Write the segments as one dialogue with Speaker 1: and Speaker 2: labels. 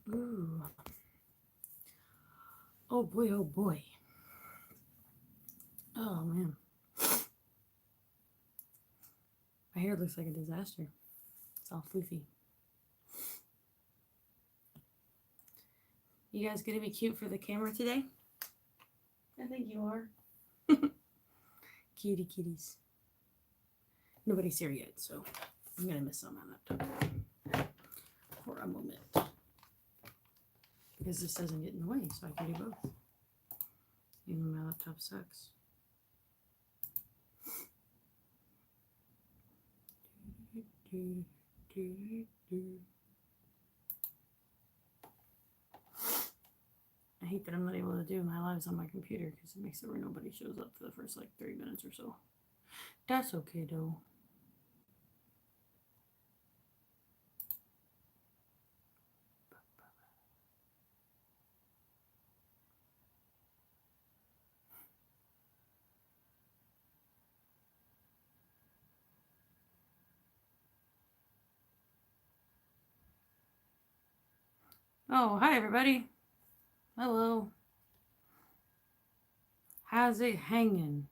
Speaker 1: Ooh. Oh boy, oh boy. Oh man. My hair looks like a disaster. It's all floofy. You guys gonna be cute for the camera today? I think you are. Cutie kitties. Nobody's here yet, so I'm gonna miss on my laptop for a moment. Because this doesn't get in the way, so I can do both. Even though my laptop sucks. I hate that I'm not able to do my lives on my computer because it makes it where nobody shows up for the first like 30 minutes or so. That's okay though. Oh, hi everybody. Hello. How's it hanging?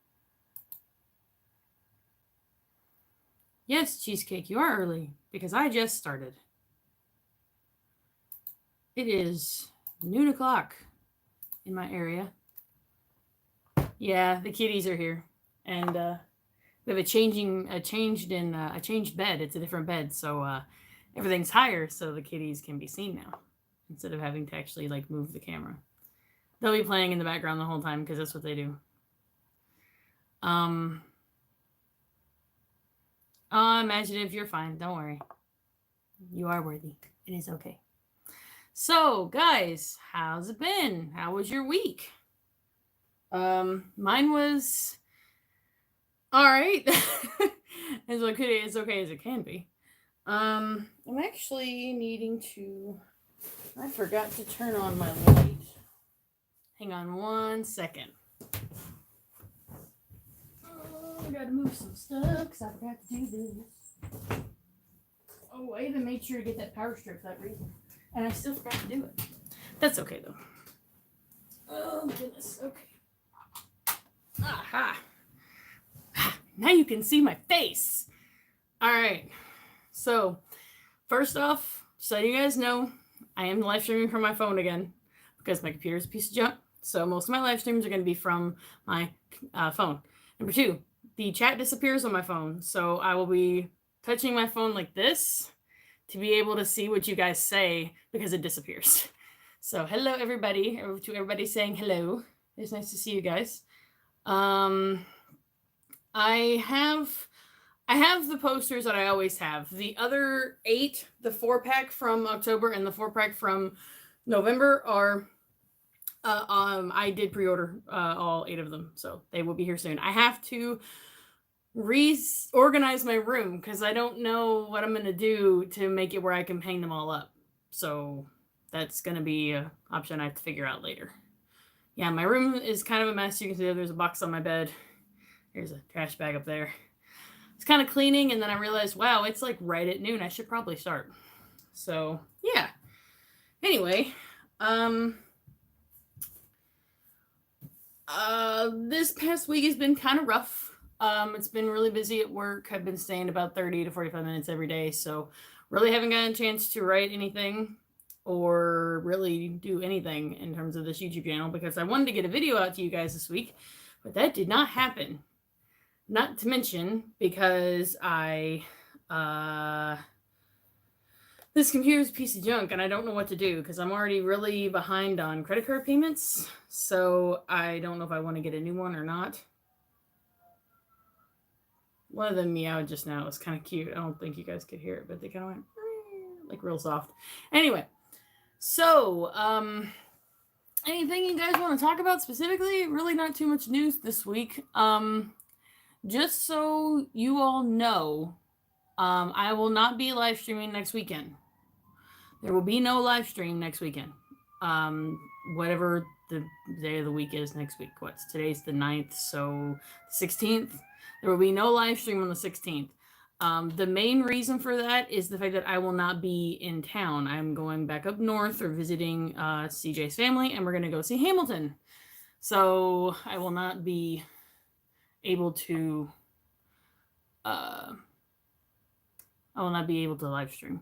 Speaker 1: Yes, Cheesecake, you are early because I just started. It is noon o'clock in my area. Yeah, the kitties are here, and we have a changed bed. It's a different bed, so everything's higher, so the kitties can be seen now instead of having to actually like move the camera. They'll be playing in the background the whole time because that's what they do. Imaginative, you're fine. Don't worry. You are worthy. It is okay. So, guys, how's it been? How was your week? Mine was all right. As okay as it can be. I'm actually needing to. I forgot to turn on my light. Hang on 1 second. I gotta move some stuff because I forgot to do this. Oh, I even made sure to get that power strip for that reason. And I still forgot to do it. That's okay, though. Oh, goodness. Okay. Aha. Now you can see my face. All right. So, first off, so you guys know, I am live streaming from my phone again because my computer is a piece of junk. So, most of my live streams are going to be from my phone. Number two, the chat disappears on my phone. So, I will be touching my phone like this to be able to see what you guys say because it disappears. So, hello, everybody. To everybody saying hello. It's nice to see you guys. I have the posters that I always have. The other 8, the 4-pack from October and the 4-pack from November are I did pre-order all 8 of them, so they will be here soon. I have to reorganize my room because I don't know what I'm going to do to make it where I can hang them all up. So that's going to be an option I have to figure out later. Yeah, my room is kind of a mess. You can see there's a box on my bed. There's a trash bag up there. It's kind of cleaning, and then I realized, wow, it's like right at noon. I should probably start. So, yeah. Anyway, this past week has been kind of rough. It's been really busy at work. I've been staying about 30 to 45 minutes every day, so really haven't gotten a chance to write anything or really do anything in terms of this YouTube channel because I wanted to get a video out to you guys this week, but that did not happen. Not to mention because this computer is a piece of junk and I don't know what to do because I'm already really behind on credit card payments. So I don't know if I want to get a new one or not. One of them meowed just now. It was kind of cute. I don't think you guys could hear it, but they kind of went like real soft. Anyway, so anything you guys want to talk about specifically? Really not too much news this week. Just so you all know, I will not be live streaming next weekend. There will be no live stream next weekend. Whatever the day of the week is next week. Today's the 9th, so 16th. There will be no live stream on the 16th. The main reason for that is the fact that I will not be in town. I'm going back up north or visiting CJ's family, and we're going to go see Hamilton. So I will not be able to. I will not be able to live stream.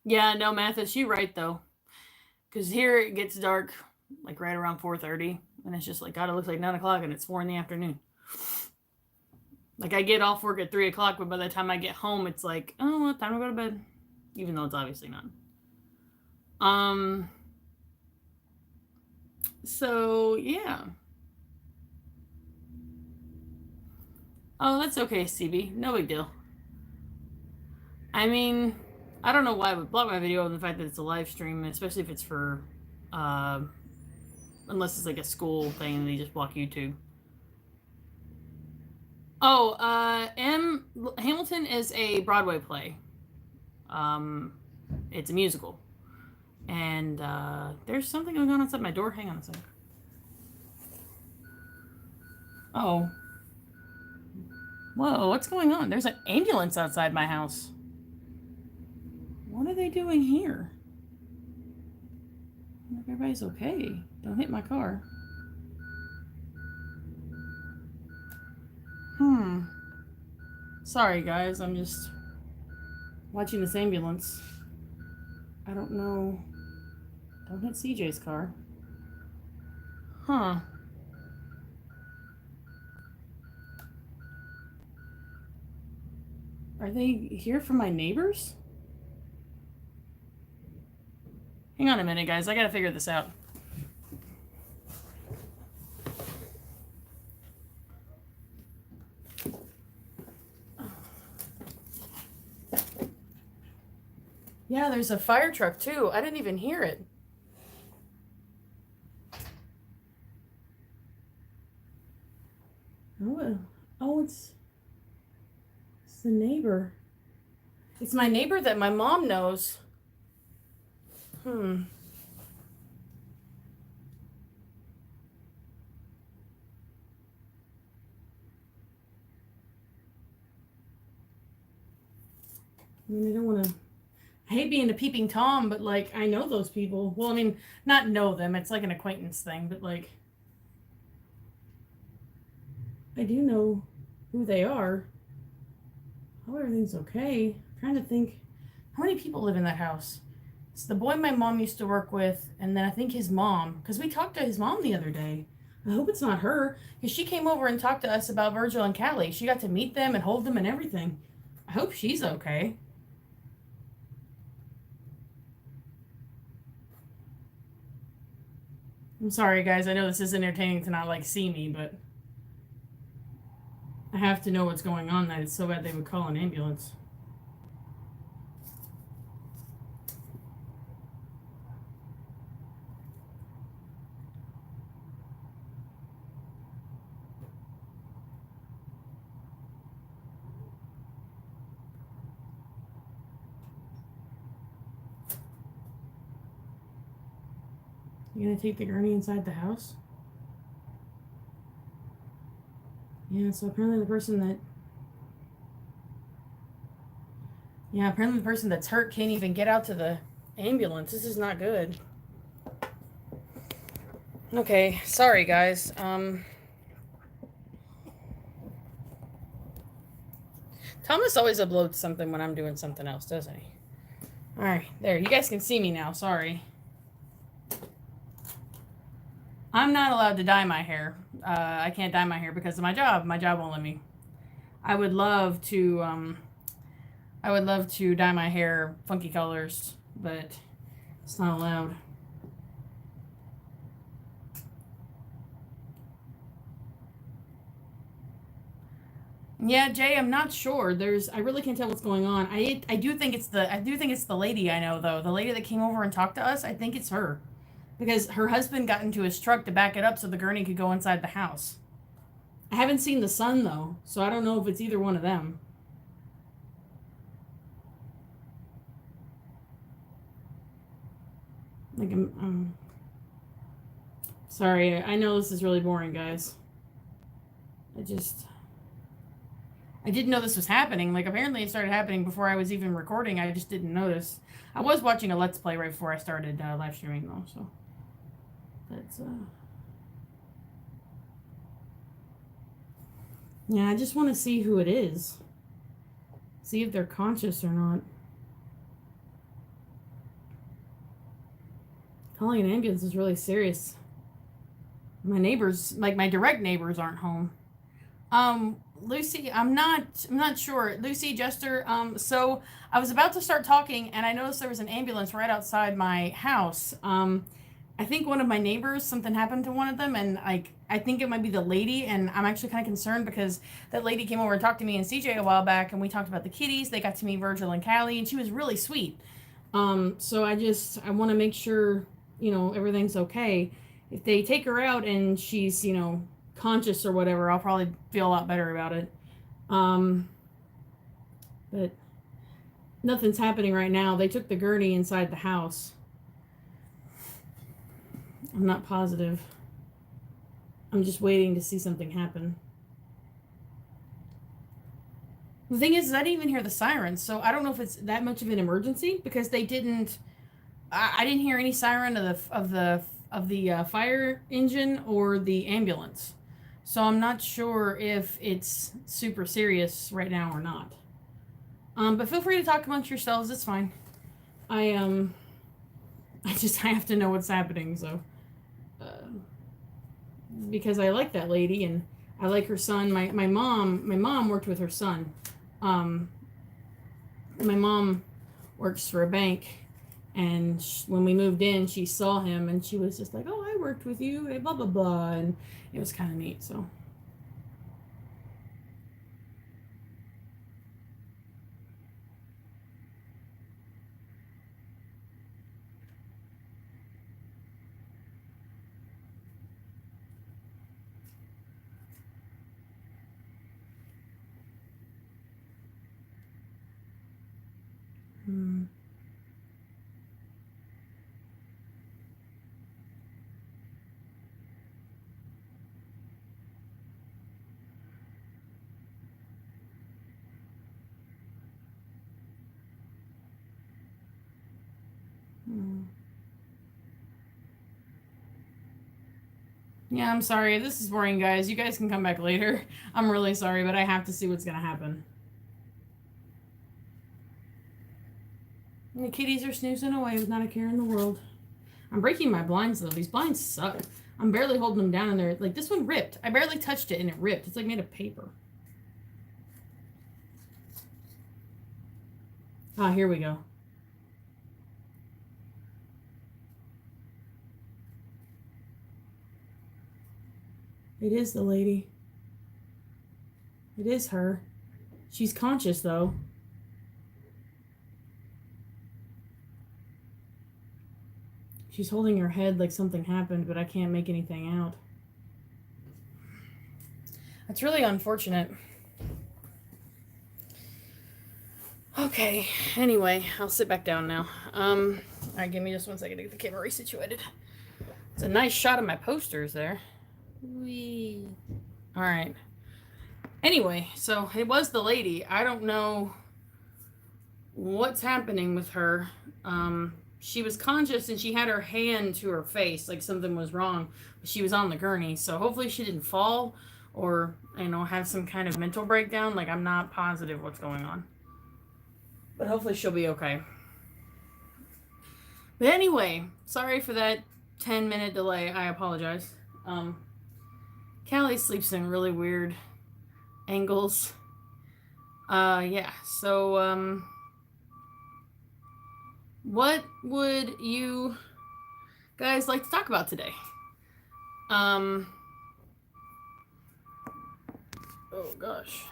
Speaker 1: Yeah, no, Mathis, you're right though, because here it gets dark like right around 4:30, and it's just like God, it looks like 9 o'clock, and it's 4 in the afternoon. Like I get off work at 3 o'clock, but by the time I get home, it's like, oh, well, time to go to bed, even though it's obviously not. So yeah. Oh, that's okay, CB. No big deal. I mean, I don't know why I would block my video on the fact that it's a live stream, especially if it's for, unless it's like a school thing and they just block YouTube. Oh, Hamilton is a Broadway play. It's a musical. And there's something going on outside my door. Hang on a second. Oh. Whoa, what's going on? There's an ambulance outside my house. What are they doing here? I hope everybody's okay. Don't hit my car. Sorry, guys. I'm just watching this ambulance. I don't know. Don't hit CJ's car. Huh. Are they here for my neighbors? Hang on a minute, guys. I gotta figure this out. Yeah, there's a fire truck too. I didn't even hear it. Oh, it's the neighbor. It's my neighbor that my mom knows. I mean, I don't want to. I hate being a peeping Tom, but like I know those people. Well, I mean, not know them. It's like an acquaintance thing, but like I do know who they are. Hope everything's okay. I'm trying to think, how many people live in that house? It's the boy my mom used to work with, and then I think his mom, because we talked to his mom the other day. I hope it's not her, because she came over and talked to us about Virgil and Callie. She got to meet them and hold them and everything. I hope she's okay. I'm sorry, guys. I know this is entertaining to not like see me, but I have to know what's going on. That it's so bad they would call an ambulance. You gonna take the gurney inside the house? Yeah, so apparently the person that's hurt can't even get out to the ambulance. This is not good. Okay, sorry guys. Thomas always uploads something when I'm doing something else, doesn't he? Alright, there. You guys can see me now. Sorry. I'm not allowed to dye my hair. I can't dye my hair because of my job. My job won't let me. I would love to dye my hair funky colors, but it's not allowed. Yeah, Jay, I'm not sure. I really can't tell what's going on. I do think it's the lady I know though. The lady that came over and talked to us, I think it's her. Because her husband got into his truck to back it up so the gurney could go inside the house. I haven't seen the son though, so I don't know if it's either one of them. Like sorry, I know this is really boring, guys. I didn't know this was happening. Like, apparently it started happening before I was even recording. I just didn't notice. I was watching a Let's Play right before I started live streaming, though, so. That's, Yeah, I just want to see who it is. See if they're conscious or not. Calling an ambulance is really serious. My neighbors, like my direct neighbors, aren't home. Lucy, I'm not sure. Lucy, Jester, so I was about to start talking and I noticed there was an ambulance right outside my house. I think one of my neighbors, something happened to one of them, and like I think it might be the lady, and I'm actually kind of concerned because that lady came over and talked to me and CJ a while back, and we talked about the kitties. They got to meet Virgil and Callie, and she was really sweet. So I want to make sure, everything's okay. If they take her out and she's, conscious or whatever, I'll probably feel a lot better about it. But nothing's happening right now. They took the gurney inside the house. I'm not positive. I'm just waiting to see something happen. The thing is, I didn't even hear the sirens, so I don't know if it's that much of an emergency because they didn't. I didn't hear any siren of the fire engine or the ambulance, so I'm not sure if it's super serious right now or not. But feel free to talk amongst yourselves. It's fine. I have to know what's happening, so. Because I like that lady and I like her son. My mom worked with her son. My mom works for a bank, and when we moved in, she saw him and she was just like, "Oh, I worked with you," blah blah blah, and it was kind of neat. So. Yeah, I'm sorry. This is boring, guys. You guys can come back later. I'm really sorry, but I have to see what's going to happen. And the kitties are snoozing away with not a care in the world. I'm breaking my blinds, though. These blinds suck. I'm barely holding them down in there. Like, this one ripped. I barely touched it, and it ripped. It's like made of paper. Ah, here we go. It is the lady. It is her. She's conscious, though. She's holding her head like something happened, but I can't make anything out. That's really unfortunate. Okay, anyway, I'll sit back down now. Alright, give me just 1 second to get the camera resituated. It's a nice shot of my posters there. Whee. Alright. Anyway, so it was the lady. I don't know what's happening with her. She was conscious and she had her hand to her face like something was wrong. She was on the gurney, so hopefully she didn't fall or, have some kind of mental breakdown. Like, I'm not positive what's going on. But hopefully she'll be okay. But anyway, sorry for that 10-minute delay. I apologize. Callie sleeps in really weird angles. Yeah, so, what would you guys like to talk about today? Oh gosh.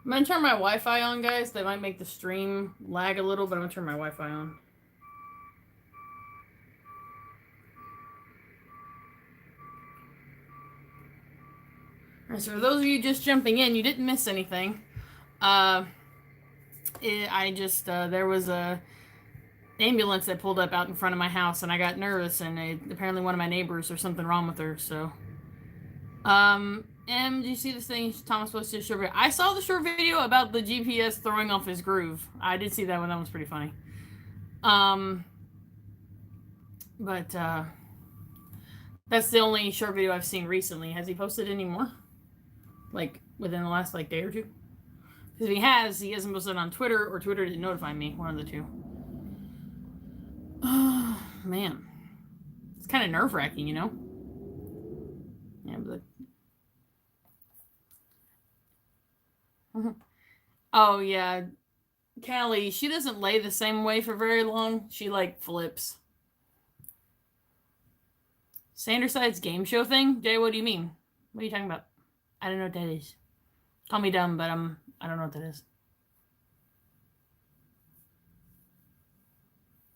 Speaker 1: I'm gonna turn my Wi-Fi on, guys. That might make the stream lag a little, but I'm gonna turn my Wi-Fi on. Alright, so for those of you just jumping in, you didn't miss anything. There was a ambulance that pulled up out in front of my house, and I got nervous, and apparently one of my neighbors, there's something wrong with her, so. And Did you see this thing Thomas posted a short video? I saw the short video about the GPS throwing off his groove. I did see that one. That was pretty funny. But that's the only short video I've seen recently. Has he posted any more? Like within the last like day or two? Because if he hasn't posted on Twitter, or Twitter didn't notify me. One of the two. Oh man, it's kind of nerve-wracking, you know. Yeah, but. Oh yeah, Callie. She doesn't lay the same way for very long. She like flips. Sanderside's game show thing? Jay, what do you mean? What are you talking about? I don't know what that is. Call me dumb, but I don't know what that is.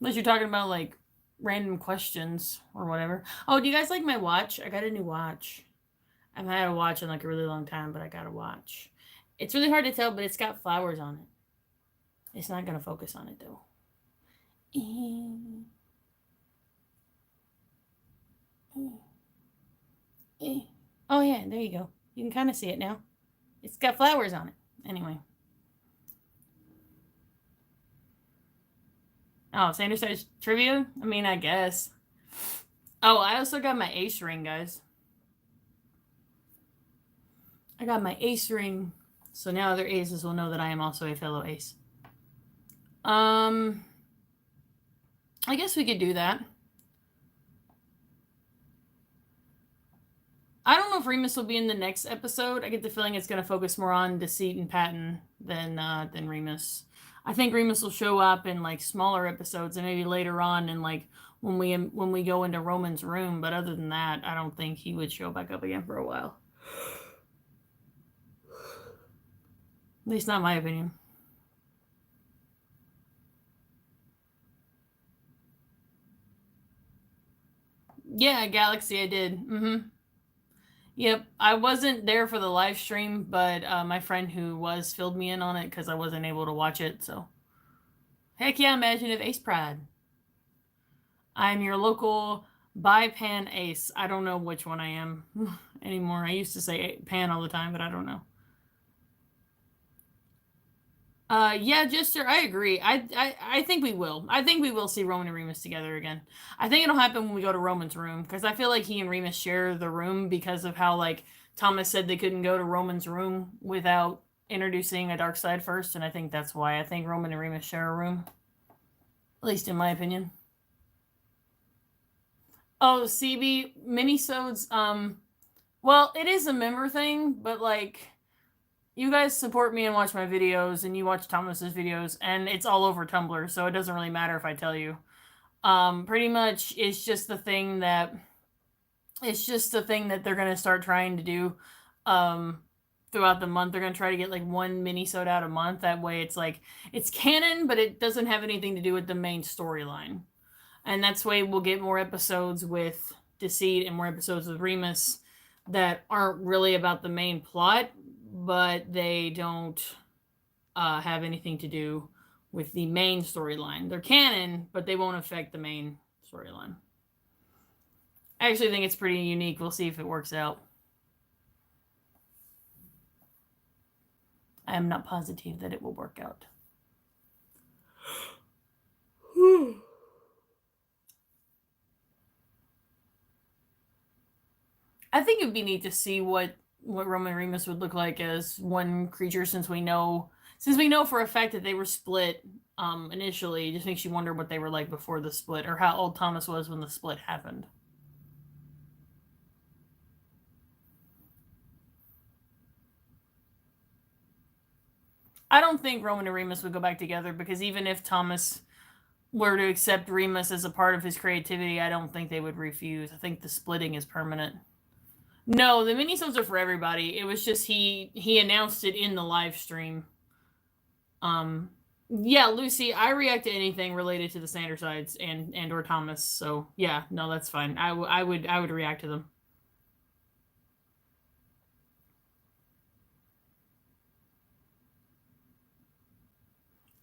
Speaker 1: Unless you're talking about like random questions or whatever. Oh, do you guys like my watch? I got a new watch. I haven't had a watch in like a really long time, but I got a watch. It's really hard to tell, but it's got flowers on it. It's not going to focus on it, though. Oh, yeah, there you go. You can kind of see it now. It's got flowers on it. Anyway. Oh, Sanders says trivia? I mean, I guess. Oh, I also got my ace ring, guys. I got my ace ring. So now other aces will know that I am also a fellow ace. I guess we could do that. I don't know if Remus will be in the next episode. I get the feeling it's going to focus more on Deceit and Patton than Remus. I think Remus will show up in like smaller episodes and maybe later on in like when we go into Roman's room. But other than that, I don't think he would show back up again for a while. At least not my opinion. Yeah, Galaxy, I did. Yep, I wasn't there for the live stream, but my friend who was filled me in on it because I wasn't able to watch it, so. Heck yeah, imagine if Ace Pride. I'm your local bi-pan ace. I don't know which one I am anymore. I used to say pan all the time, but I don't know. Yeah, Jester, I agree. I think we will. I think we will see Roman and Remus together again. I think it'll happen when we go to Roman's room, because I feel like he and Remus share the room because of how, like, Thomas said they couldn't go to Roman's room without introducing a dark side first, and I think that's why I think Roman and Remus share a room. At least in my opinion. Oh, CB, minisodes, well, it is a member thing, but, like, you guys support me and watch my videos, and you watch Thomas's videos, and it's all over Tumblr, so it doesn't really matter if I tell you. Pretty much, it's just the thing that they're gonna start trying to do, throughout the month. They're gonna try to get like one mini-sode out a month. That way, it's like it's canon, but it doesn't have anything to do with the main storyline. And that's why we'll get more episodes with Deceit and more episodes with Remus that aren't really about the main plot, but they don't have anything to do with the main storyline. They're canon, but they won't affect the main storyline. I actually think it's pretty unique. We'll see if it works out. I am not positive that it will work out. I think it'd be neat to see what Roman and Remus would look like as one creature, since we know for a fact that they were split initially. It just makes you wonder what they were like before the split, or how old Thomas was when the split happened. I don't think Roman and Remus would go back together, because even if Thomas were to accept Remus as a part of his creativity, I don't think they would refuse. I think the splitting is permanent. No, the minisodes are for everybody. It was just he announced it in the live stream. Yeah, Lucy, I react to anything related to the Sandersides and or Thomas. So yeah, no, that's fine. I would react to them.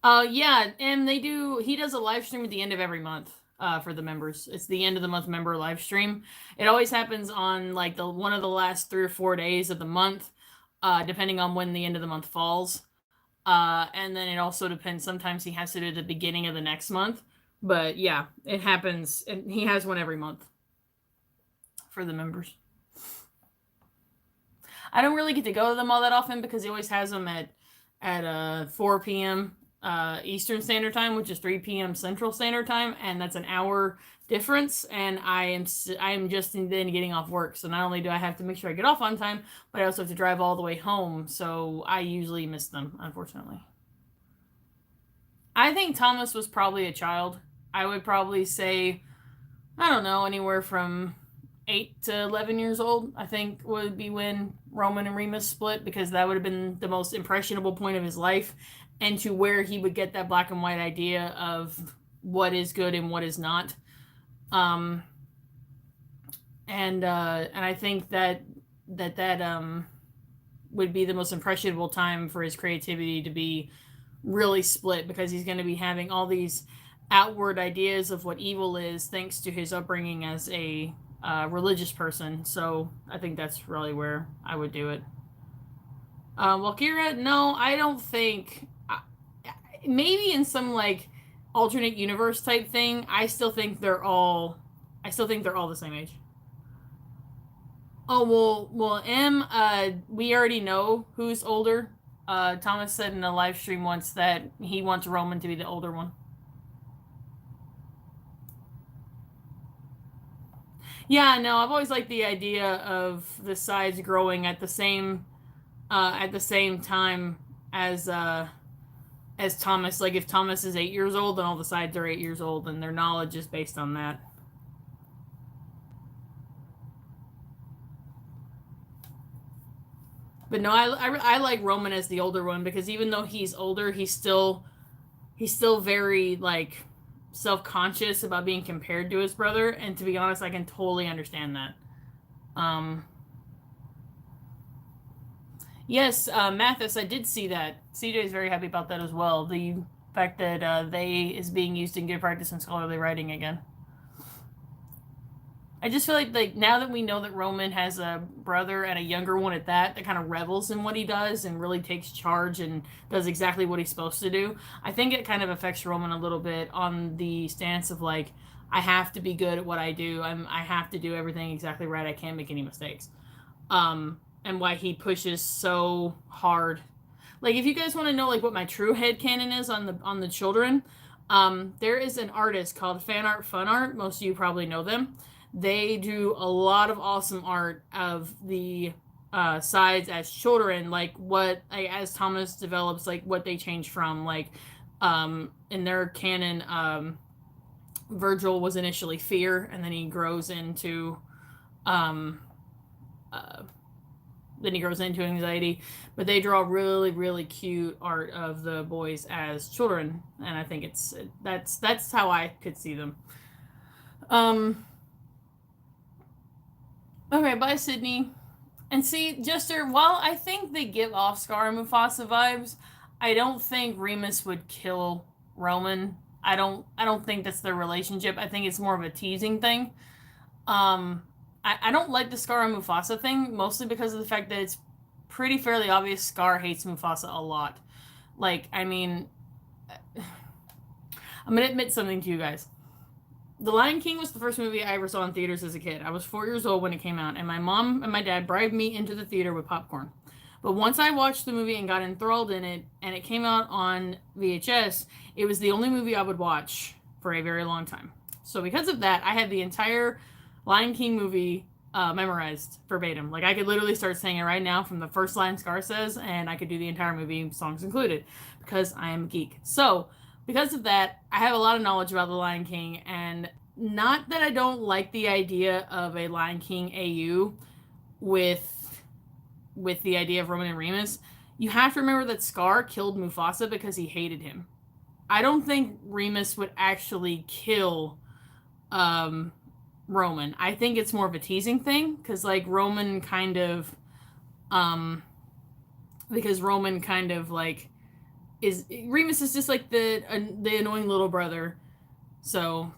Speaker 1: Yeah, and he does a live stream at the end of every month. for the members. It's the end of the month member live stream. It always happens on like the one of the last 3 or 4 days of the month, depending on when the end of the month falls. And then it also depends. Sometimes he has to do the beginning of the next month. But yeah, it happens. And he has one every month for the members. I don't really get to go to them all that often because he always has them at 4 p.m. Eastern Standard Time, which is 3 p.m. Central Standard Time, and that's an hour difference. And I am just then getting off work, so not only do I have to make sure I get off on time, but I also have to drive all the way home. So I usually miss them, unfortunately. I think Thomas was probably a child. I would probably say, I don't know, anywhere from 8 to 11 years old, I think would be when Roman and Remus split, because that would have been the most impressionable point of his life, and to where he would get that black and white idea of what is good and what is not. And I think that would be the most impressionable time for his creativity to be really split, because he's going to be having all these outward ideas of what evil is thanks to his upbringing as a religious person. So I think that's really where I would do it. Walkira, no, I don't think. Maybe in some like alternate universe type thing, I still think they're all the same age. Oh well, we already know who's older. Thomas said in a live stream once that he wants Roman to be the older one. Yeah, no, I've always liked the idea of the sides growing at the same time as Thomas. Like if Thomas is 8 years old, then all the sides are 8 years old, and their knowledge is based on that. But no, I like Roman as the older one, because even though he's older, he's still very like self-conscious about being compared to his brother, and to be honest, I can totally understand that. Yes, Mathis, I did see that. CJ is very happy about that as well. The fact that they is being used in good practice in scholarly writing again. I just feel like now that we know that Roman has a brother and a younger one at that kind of revels in what he does and really takes charge and does exactly what he's supposed to do, I think it kind of affects Roman a little bit on the stance of like, I have to be good at what I do. I have to do everything exactly right. I can't make any mistakes. And why he pushes so hard. Like, if you guys want to know like what my true headcanon is on the children, there is an artist called Fan Art Fun Art. Most of you probably know them. They do a lot of awesome art of the sides as children, like what as Thomas develops, like what they change from. Like in their canon, Virgil was initially fear, and then he grows into anxiety. But they draw really, really cute art of the boys as children, and I think that's how I could see them. Okay, bye, Sydney. And see, Jester, while I think they give off Scar and Mufasa vibes, I don't think Remus would kill Roman. I don't think that's their relationship. I think it's more of a teasing thing. I don't like the Scar and Mufasa thing, mostly because of the fact that it's pretty fairly obvious Scar hates Mufasa a lot. Like, I mean, I'm gonna admit something to you guys. The Lion King was the first movie I ever saw in theaters as a kid. I was 4 years old when it came out, and my mom and my dad bribed me into the theater with popcorn. But once I watched the movie and got enthralled in it, and it came out on VHS, it was the only movie I would watch for a very long time. So because of that, I had the entire Lion King movie memorized verbatim. Like, I could literally start saying it right now from the first line Scar says, and I could do the entire movie, songs included, because I am a geek. So because of that, I have a lot of knowledge about the Lion King, and not that I don't like the idea of a Lion King AU with the idea of Roman and Remus. You have to remember that Scar killed Mufasa because he hated him. I don't think Remus would actually kill Roman. I think it's more of a teasing thing, because like Roman kind of like Remus is just like the annoying little brother. So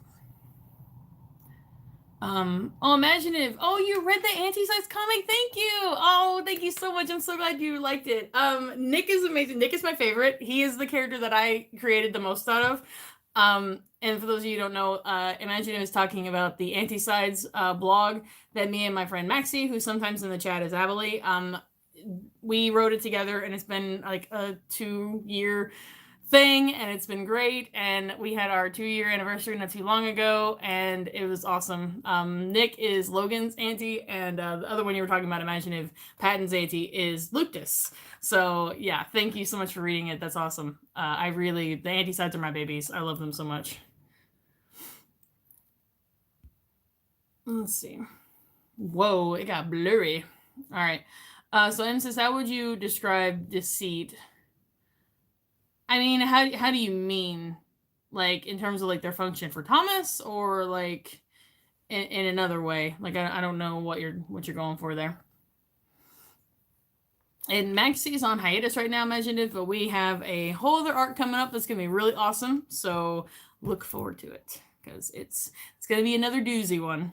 Speaker 1: Oh, Imaginative. Oh, you read the Anti-Size comic? Thank you. Oh, thank you so much. I'm so glad you liked it. Nick is amazing. Nick is my favorite. He is the character that I created the most out of. And for those of you who don't know, Imaginative is talking about the Anti-Sides blog that me and my friend Maxie, who sometimes in the chat is Abilene, we wrote it together, and it's been like a 2-year thing, and it's been great. And we had our 2-year anniversary not too long ago, and it was awesome. Nick is Logan's auntie, and the other one you were talking about, Imaginative, Patton's auntie, is Lucas. So yeah, thank you so much for reading it. That's awesome. The Anti-Sides are my babies. I love them so much. Let's see. Whoa, it got blurry. All right. So M says, how would you describe Deceit? I mean, how do you mean? Like, in terms of, like, their function for Thomas, or, like, in another way? Like, I don't know what you're going for there. And Maxie's on hiatus right now, Imaginative, but we have a whole other arc coming up that's going to be really awesome. So look forward to it, because it's going to be another doozy one.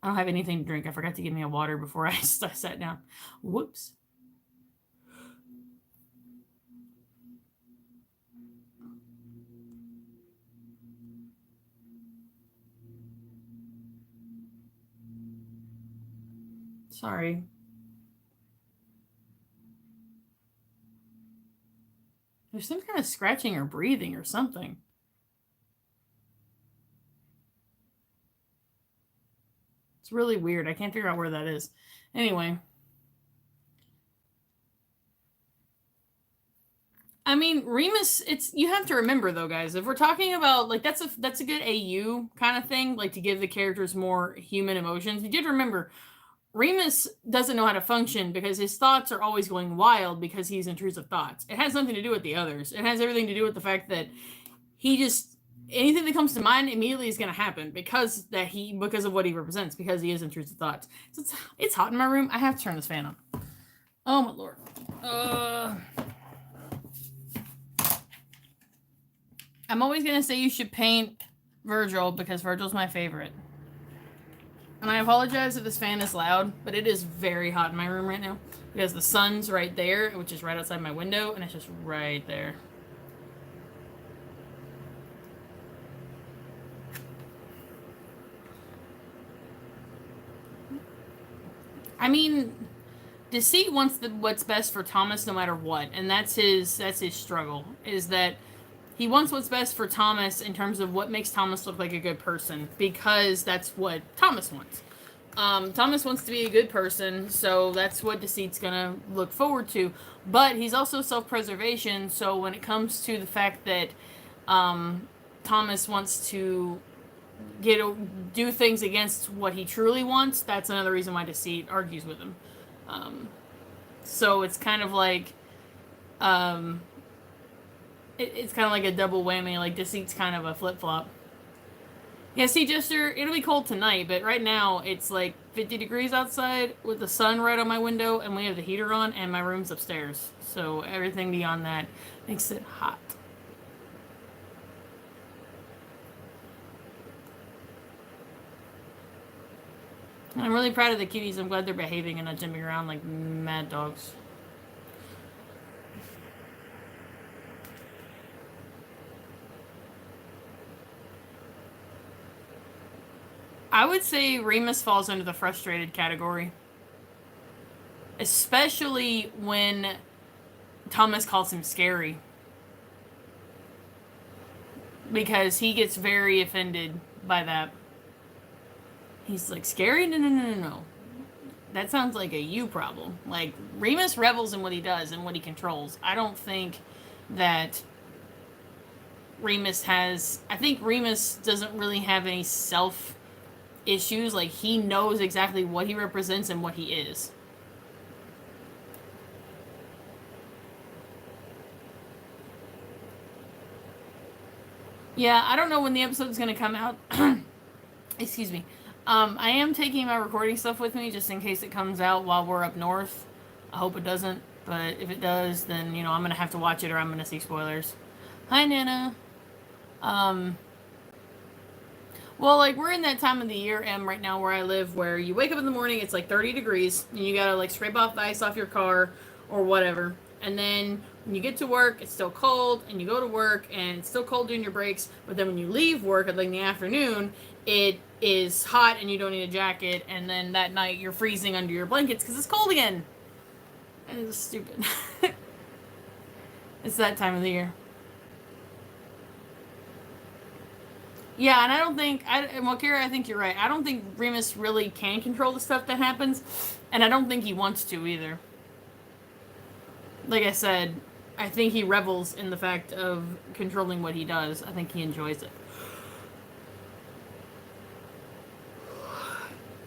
Speaker 1: I don't have anything to drink. I forgot to give me a water before I sat down. Whoops. Sorry. There's some kind of scratching or breathing or something. It's really weird. I can't figure out where that is. Anyway. I mean, Remus, you have to remember though, guys, if we're talking about, like, that's a good AU kind of thing, like, to give the characters more human emotions. You did remember Remus doesn't know how to function because his thoughts are always going wild because he's intrusive thoughts. It has nothing to do with the others. It has everything to do with the fact that he just, anything that comes to mind immediately is going to happen because of what he represents, because he is intrusive thoughts. So it's hot in my room. I have to turn this fan on. Oh my lord. I'm always going to say you should paint Virgil because Virgil's my favorite. And I apologize if this fan is loud, but it is very hot in my room right now because the sun's right there, which is right outside my window, and it's just right there. I mean, Deceit wants what's best for Thomas no matter what, and that's his struggle, is that he wants what's best for Thomas in terms of what makes Thomas look like a good person, because that's what Thomas wants. Thomas wants to be a good person, so that's what Deceit's gonna look forward to. But he's also self-preservation, so when it comes to the fact that Thomas wants to do things against what he truly wants, that's another reason why Deceit argues with him. So it's kind of like it's kind of like a double whammy. Like, Deceit's kind of a flip-flop. Yeah, see, Jester, it'll be cold tonight, but right now it's like 50 degrees outside with the sun right on my window, and we have the heater on, and my room's upstairs. So everything beyond that makes it hot. I'm really proud of the kitties. I'm glad they're behaving and not jumping around like mad dogs. I would say Remus falls under the frustrated category. Especially when Thomas calls him scary. Because he gets very offended by that. He's like, scary? No. That sounds like a you problem. Like, Remus revels in what he does and what he controls. I don't think that I think Remus doesn't really have any self issues. Like, he knows exactly what he represents and what he is. Yeah, I don't know when the episode's gonna come out. Excuse me. I am taking my recording stuff with me just in case it comes out while we're up north. I hope it doesn't, but if it does, then, I'm gonna have to watch it or I'm gonna see spoilers. Hi, Nana. Well, like, we're in that time of the year, right now where I live, where you wake up in the morning, it's like 30 degrees, and you gotta, like, scrape off the ice off your car or whatever. And then when you get to work, it's still cold, and you go to work, and it's still cold during your breaks. But then when you leave work at, like, in the afternoon, it is hot, and you don't need a jacket. And then that night, you're freezing under your blankets because it's cold again. And it's stupid. It's that time of the year. Yeah, and I don't think, well, Kira, I think you're right. I don't think Remus really can control the stuff that happens, and I don't think he wants to either. Like I said, I think he revels in the fact of controlling what he does. I think he enjoys it.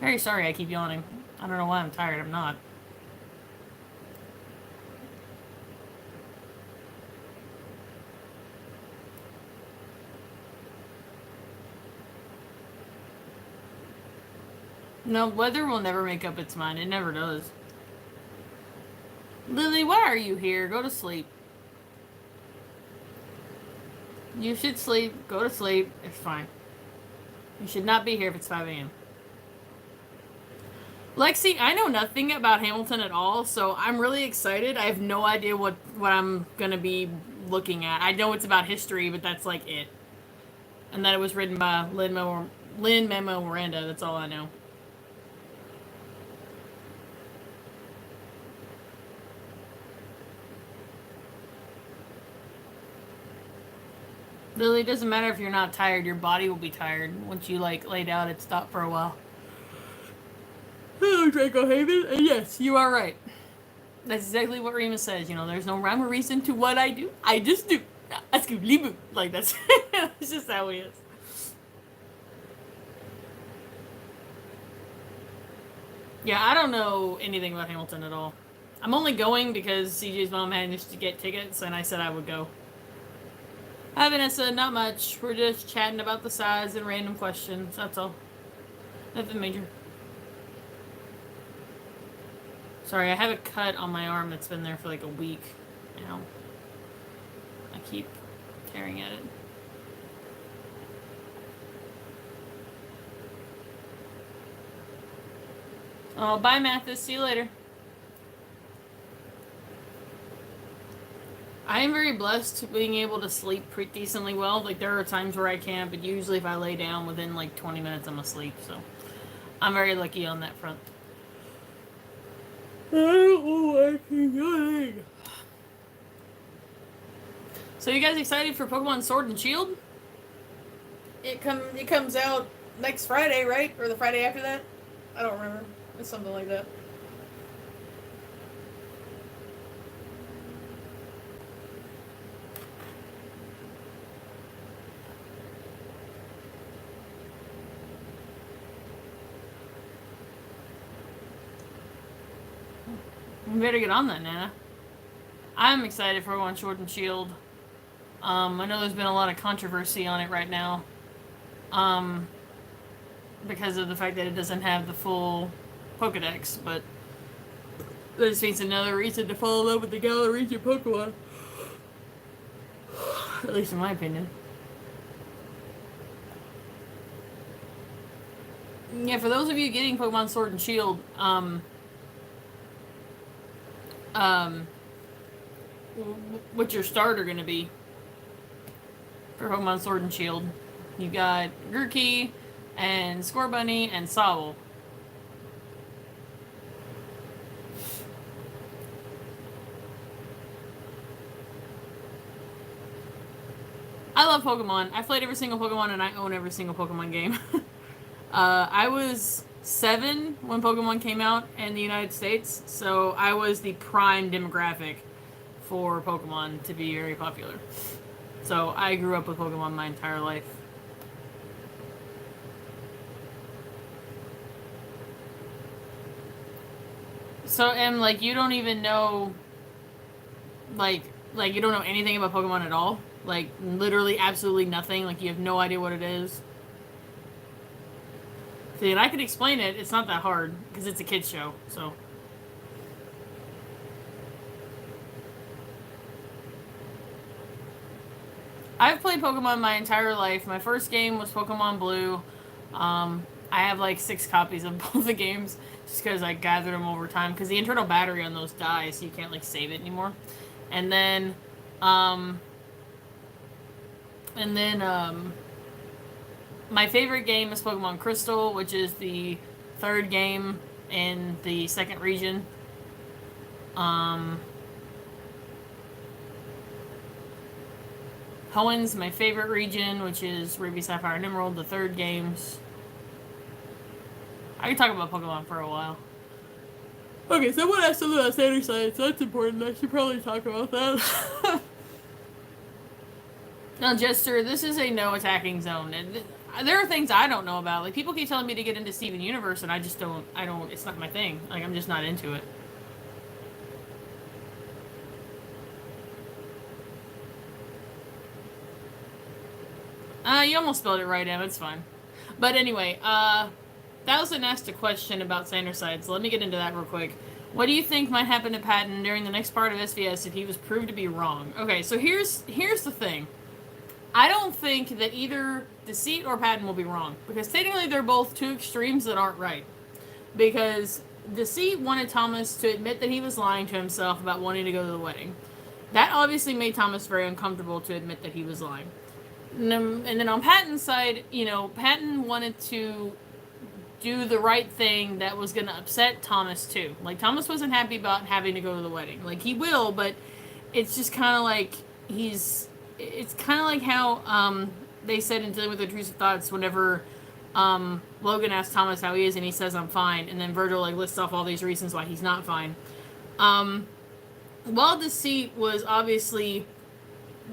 Speaker 1: Very sorry I keep yawning. I don't know why I'm tired. I'm not. No, weather will never make up its mind. It never does. Lily, why are you here? Go to sleep. You should sleep. Go to sleep. It's fine. You should not be here if it's 5 a.m. Lexi, I know nothing about Hamilton at all, so I'm really excited. I have no idea what I'm going to be looking at. I know it's about history, but that's like it. And that it was written by Lin-Manuel Miranda. That's all I know. Lily, it doesn't matter if you're not tired. Your body will be tired. Once you, like, lay down and stop for a while. Hello, Draco Haven. Yes, you are right. That's exactly what Remus says. You know, there's no rhyme or reason to what I do. I just do. I scoop like that's that's just how he is. Yeah, I don't know anything about Hamilton at all. I'm only going because CJ's mom managed to get tickets, and I said I would go. Hi, Vanessa. Not much. We're just chatting about the size and random questions. That's all. Nothing major. Sorry, I have a cut on my arm that's been there for like a week now. I keep tearing at it. Oh, bye, Mathis. See you later. I am very blessed being able to sleep pretty decently well. Like, there are times where I can't, but usually if I lay down within like 20 minutes, I'm asleep. So, I'm very lucky on that front. So, you guys excited for Pokemon Sword and Shield? It comes out next Friday, right? Or the Friday after that? I don't remember. It's something like that. We better get on that, Nana. I'm excited for Pokemon Sword and Shield. I know there's been a lot of controversy on it right now. Because of the fact that it doesn't have the full Pokedex, but that just means another reason to fall in love with the Galar region Pokemon. At least in my opinion. Yeah, for those of you getting Pokemon Sword and Shield, what's your starter gonna be for Pokemon Sword and Shield? You got Gurki and Scorbunny and Sobble. I love Pokemon. I've played every single Pokemon and I own every single Pokemon game. I was 7 when Pokemon came out in the United States, so I was the prime demographic for Pokemon to be very popular. So I grew up with Pokemon my entire life. So, and like, you don't even know, like you don't know anything about Pokemon at all? Like, literally absolutely nothing? Like, you have no idea what it is? See, and I could explain it. It's not that hard, because it's a kid's show, so. I've played Pokemon my entire life. My first game was Pokemon Blue. I have like 6 copies of both the games just because I gathered them over time. Because the internal battery on those dies, so you can't like save it anymore. And then, my favorite game is Pokemon Crystal, which is the 3rd game in the 2nd region. Hoenn's my favorite region, which is Ruby, Sapphire, and Emerald, the 3rd games. I can talk about Pokemon for a while. Okay, someone asked something about standard science. That's important. I should probably talk about that. Now, Jester, this is a no attacking zone. And there are things I don't know about. Like, people keep telling me to get into Steven Universe, and I don't, it's not my thing. Like, I'm just not into it. You almost spelled it right, Em. It's fine. But anyway, Thousand asked a question about Sanderside, so let me get into that real quick. What do you think might happen to Patton during the next part of SVS if he was proved to be wrong? Okay, so here's the thing. I don't think that either Deceit or Patton will be wrong, because technically they're both 2 extremes that aren't right. Because Deceit wanted Thomas to admit that he was lying to himself about wanting to go to the wedding. That obviously made Thomas very uncomfortable to admit that he was lying. And then on Patton's side, Patton wanted to do the right thing that was going to upset Thomas too. Like, Thomas wasn't happy about having to go to the wedding. Like, he will, but it's just kind of like it's kind of like how they said in Dealing with Intrusive Thoughts whenever Logan asked Thomas how he is and he says, I'm fine. And then Virgil like lists off all these reasons why he's not fine. While Deceit was obviously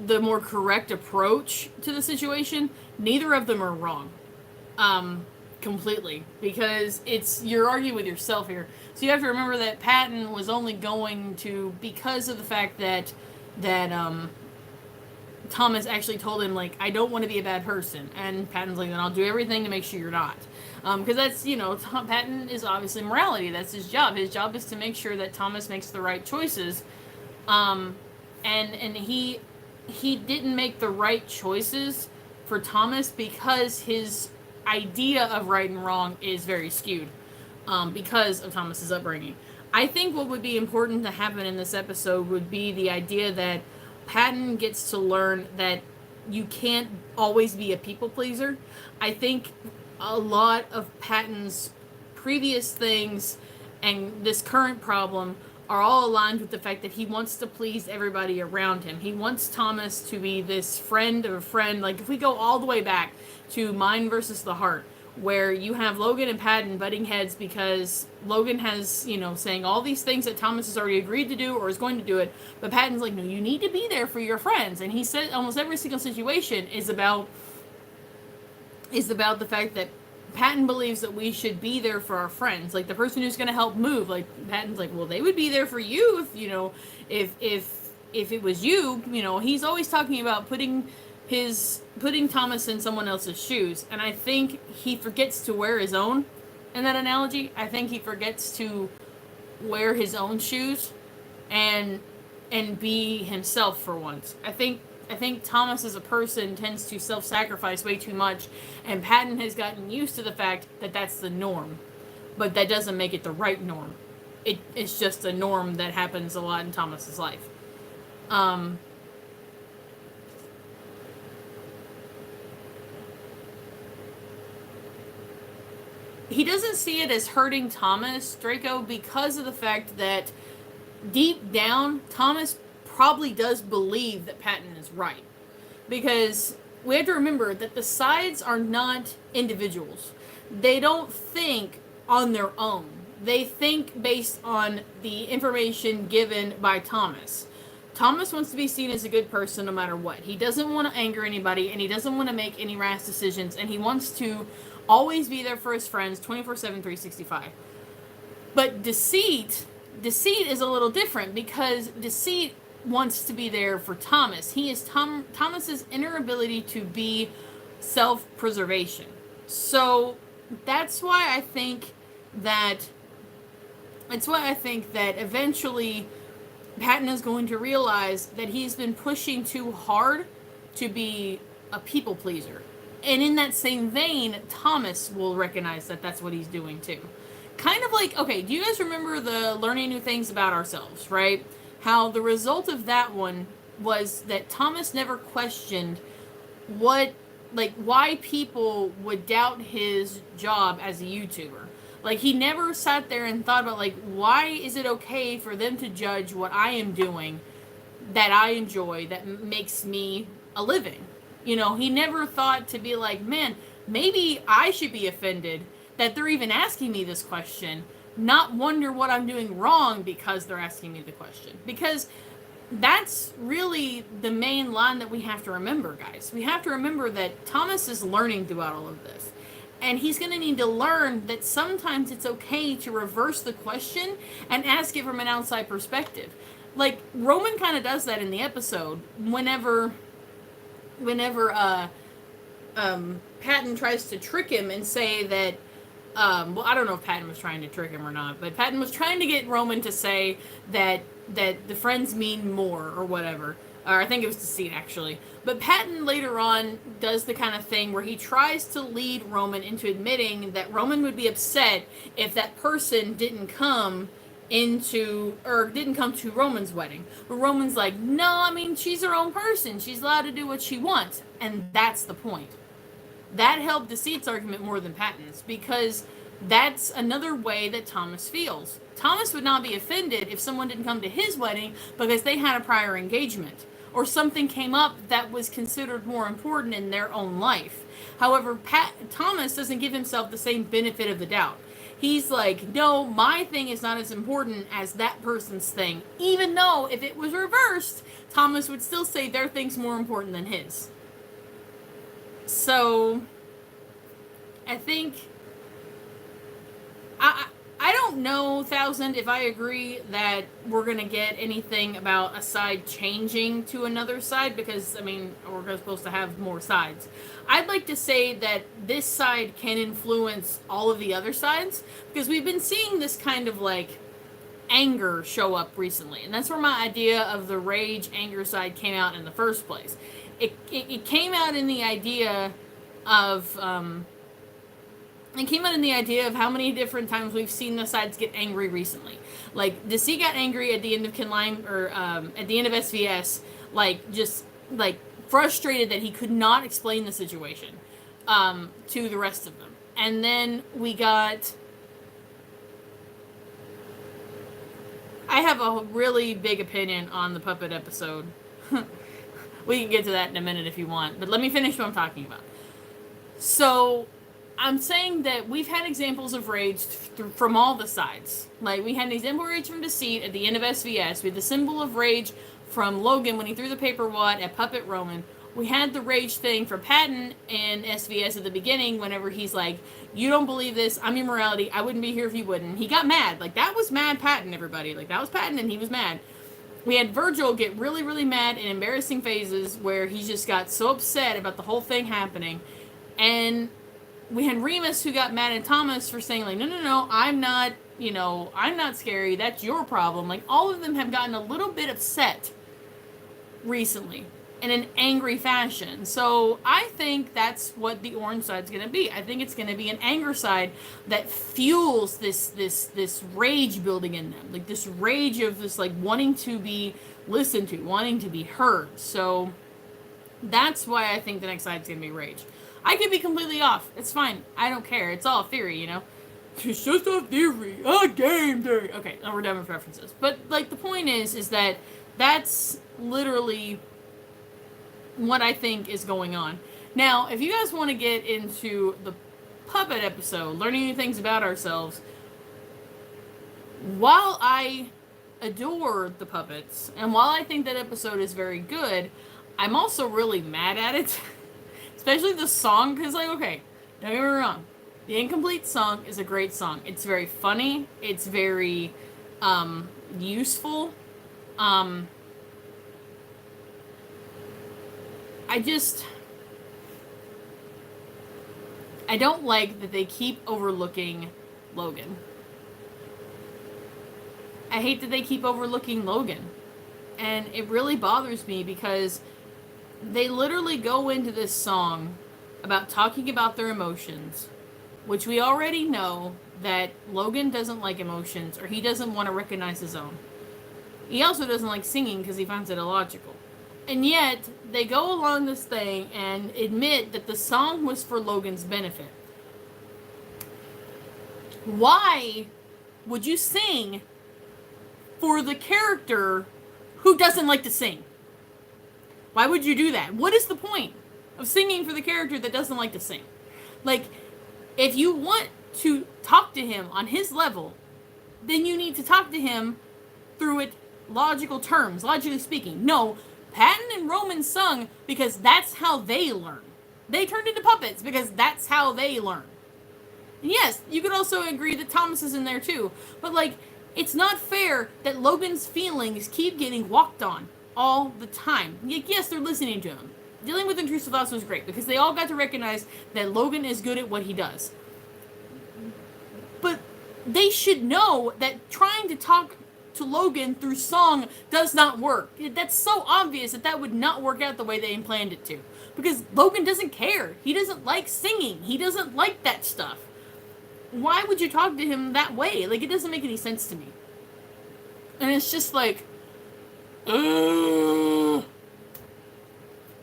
Speaker 1: the more correct approach to the situation, neither of them are wrong. Completely. Because you're arguing with yourself here. So you have to remember that Patton was only going to, because of the fact that Thomas actually told him, like, I don't want to be a bad person. And Patton's like, then I'll do everything to make sure you're not. Because that's, Patton is obviously morality. That's his job. His job is to make sure that Thomas makes the right choices. And he didn't make the right choices for Thomas because his idea of right and wrong is very skewed because of Thomas's upbringing. I think what would be important to happen in this episode would be the idea that Patton gets to learn that you can't always be a people pleaser. I think a lot of Patton's previous things and this current problem are all aligned with the fact that he wants to please everybody around him. He wants Thomas to be this friend of a friend. Like, if we go all the way back to Mind versus the Heart, where you have Logan and Patton butting heads because Logan has, saying all these things that Thomas has already agreed to do or is going to do it, but Patton's like, no, you need to be there for your friends. And he said almost every single situation is about the fact that Patton believes that we should be there for our friends. Like, the person who's going to help move, like, Patton's like, well, they would be there for you if it was you. He's always talking about putting Thomas in someone else's shoes. And I think he forgets to wear his own in that analogy. I think he forgets to wear his own shoes and be himself for once. I think Thomas as a person tends to self-sacrifice way too much, and Patton has gotten used to the fact that that's the norm. But that doesn't make it the right norm. It's just a norm that happens a lot in Thomas's life. He doesn't see it as hurting Thomas, Draco, because of the fact that deep down, Thomas probably does believe that Patton is right. Because we have to remember that the sides are not individuals. They don't think on their own. They think based on the information given by Thomas. Thomas wants to be seen as a good person no matter what. He doesn't want to anger anybody, and he doesn't want to make any rash decisions, and he wants to always be there for his friends 24/7, 365. But Deceit is a little different, because Deceit wants to be there for Thomas. He is Thomas's inner ability to be self-preservation. So that's why I think that eventually Patton is going to realize that he's been pushing too hard to be a people pleaser. And in that same vein, Thomas will recognize that that's what he's doing too. Kind of like, okay, do you guys remember the learning new things about ourselves, right? How the result of that one was that Thomas never questioned what, like, why people would doubt his job as a YouTuber. Like, he never sat there and thought about, like, why is it okay for them to judge what I am doing that I enjoy, that makes me a living? You know, he never thought to be like, man, maybe I should be offended that they're even asking me this question, not wonder what I'm doing wrong because they're asking me the question. Because that's really the main line that we have to remember, guys. We have to remember that Thomas is learning throughout all of this. And he's going to need to learn that sometimes it's okay to reverse the question and ask it from an outside perspective. Like, Roman kind of does that in the episode whenever Patton tries to trick him and say that, well, I don't know if Patton was trying to trick him or not, but Patton was trying to get Roman to say that the friends mean more or whatever. Or I think it was Deceit, actually. But Patton later on does the kind of thing where he tries to lead Roman into admitting that Roman would be upset if that person didn't come to Roman's wedding. But Roman's like, no, I mean, she's her own person. She's allowed to do what she wants. And that's the point. That helped Deceit's argument more than Patton's, because that's another way that Thomas feels. Thomas would not be offended if someone didn't come to his wedding because they had a prior engagement, or something came up that was considered more important in their own life. However, Thomas doesn't give himself the same benefit of the doubt. He's like, no, my thing is not as important as that person's thing. Even though if it was reversed, Thomas would still say their thing's more important than his. So, I think, I don't know, 1000, if I agree that we're going to get anything about a side changing to another side, because, I mean, we're supposed to have more sides. I'd like to say that this side can influence all of the other sides, because we've been seeing this kind of, like, anger show up recently, and that's where my idea of the rage anger side came out in the first place. It came out in the idea of how many different times we've seen the sides get angry recently. Like, Deceit got angry at the end of at the end of SVS, like, just, like, frustrated that he could not explain the situation to the rest of them. And then we got, I have a really big opinion on the puppet episode. We can get to that in a minute if you want, but let me finish what I'm talking about. So, I'm saying that we've had examples of rage from all the sides. Like, we had an example of rage from Deceit at the end of SVS. We had the symbol of rage from Logan when he threw the paper wad at Puppet Roman. We had the rage thing for Patton in SVS at the beginning whenever he's like, you don't believe this, I'm your morality, I wouldn't be here if you wouldn't. He got mad. Like, that was mad Patton, everybody. Like, that was Patton and he was mad. We had Virgil get really, really mad in embarrassing phases where he just got so upset about the whole thing happening. And we had Remus who got mad at Thomas for saying, like, no, I'm not scary, that's your problem. Like, all of them have gotten a little bit upset recently in an angry fashion. So I think that's what the orange side's going to be. I think it's going to be an anger side that fuels this rage building in them. Like, this rage of this, like, wanting to be listened to, wanting to be heard. So that's why I think the next side's going to be rage. I could be completely off. It's fine. I don't care. It's all theory, you know? It's just a theory. A game theory. Okay, now we're done with references. But, like, the point is that that's literally what I think is going on. Now, if you guys want to get into the puppet episode, learning new things about ourselves, while I adore the puppets, and while I think that episode is very good, I'm also really mad at it. Especially the song, because, like, okay, don't get me wrong, the Incomplete song is a great song. It's very funny, it's very, useful, I don't like that they keep overlooking Logan. I hate that they keep overlooking Logan. And it really bothers me because They literally go into this song about talking about their emotions, which we already know that Logan doesn't like emotions, or he doesn't want to recognize his own. He also doesn't like singing because he finds it illogical. And yet, they go along this thing and admit that the song was for Logan's benefit. Why would you sing for the character who doesn't like to sing? Why would you do that? What is the point of singing for the character that doesn't like to sing? Like, if you want to talk to him on his level, then you need to talk to him through it logical terms, logically speaking. No, Patton and Roman sung because that's how they learn. They turned into puppets because that's how they learn. And yes, you could also agree that Thomas is in there too. But, like, it's not fair that Logan's feelings keep getting walked on all the time. Yes, they're listening to him. Dealing with Intrusive Thoughts was great because they all got to recognize that Logan is good at what he does. But they should know that trying to talk to Logan through song does not work. That's so obvious that would not work out the way they planned it to. Because Logan doesn't care. He doesn't like singing. He doesn't like that stuff. Why would you talk to him that way? Like, it doesn't make any sense to me. And it's just like, ugh.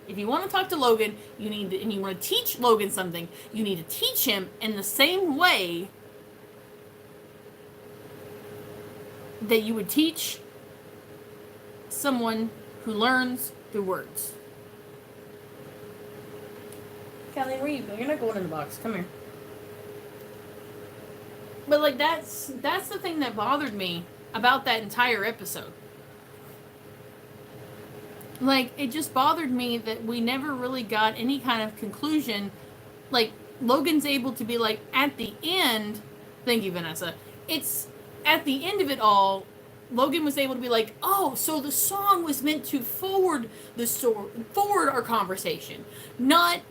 Speaker 1: If you want to talk to Logan, and you want to teach Logan something, you need to teach him in the same way that you would teach someone who learns through words. Callie, where are you going? You're not going in the box. Come here. But, like, that's the thing that bothered me about that entire episode. Like, it just bothered me that we never really got any kind of conclusion. Like, Logan's able to be like, at the end, thank you, Vanessa, it's, at the end of it all, Logan was able to be like, oh, so the song was meant to forward our conversation, not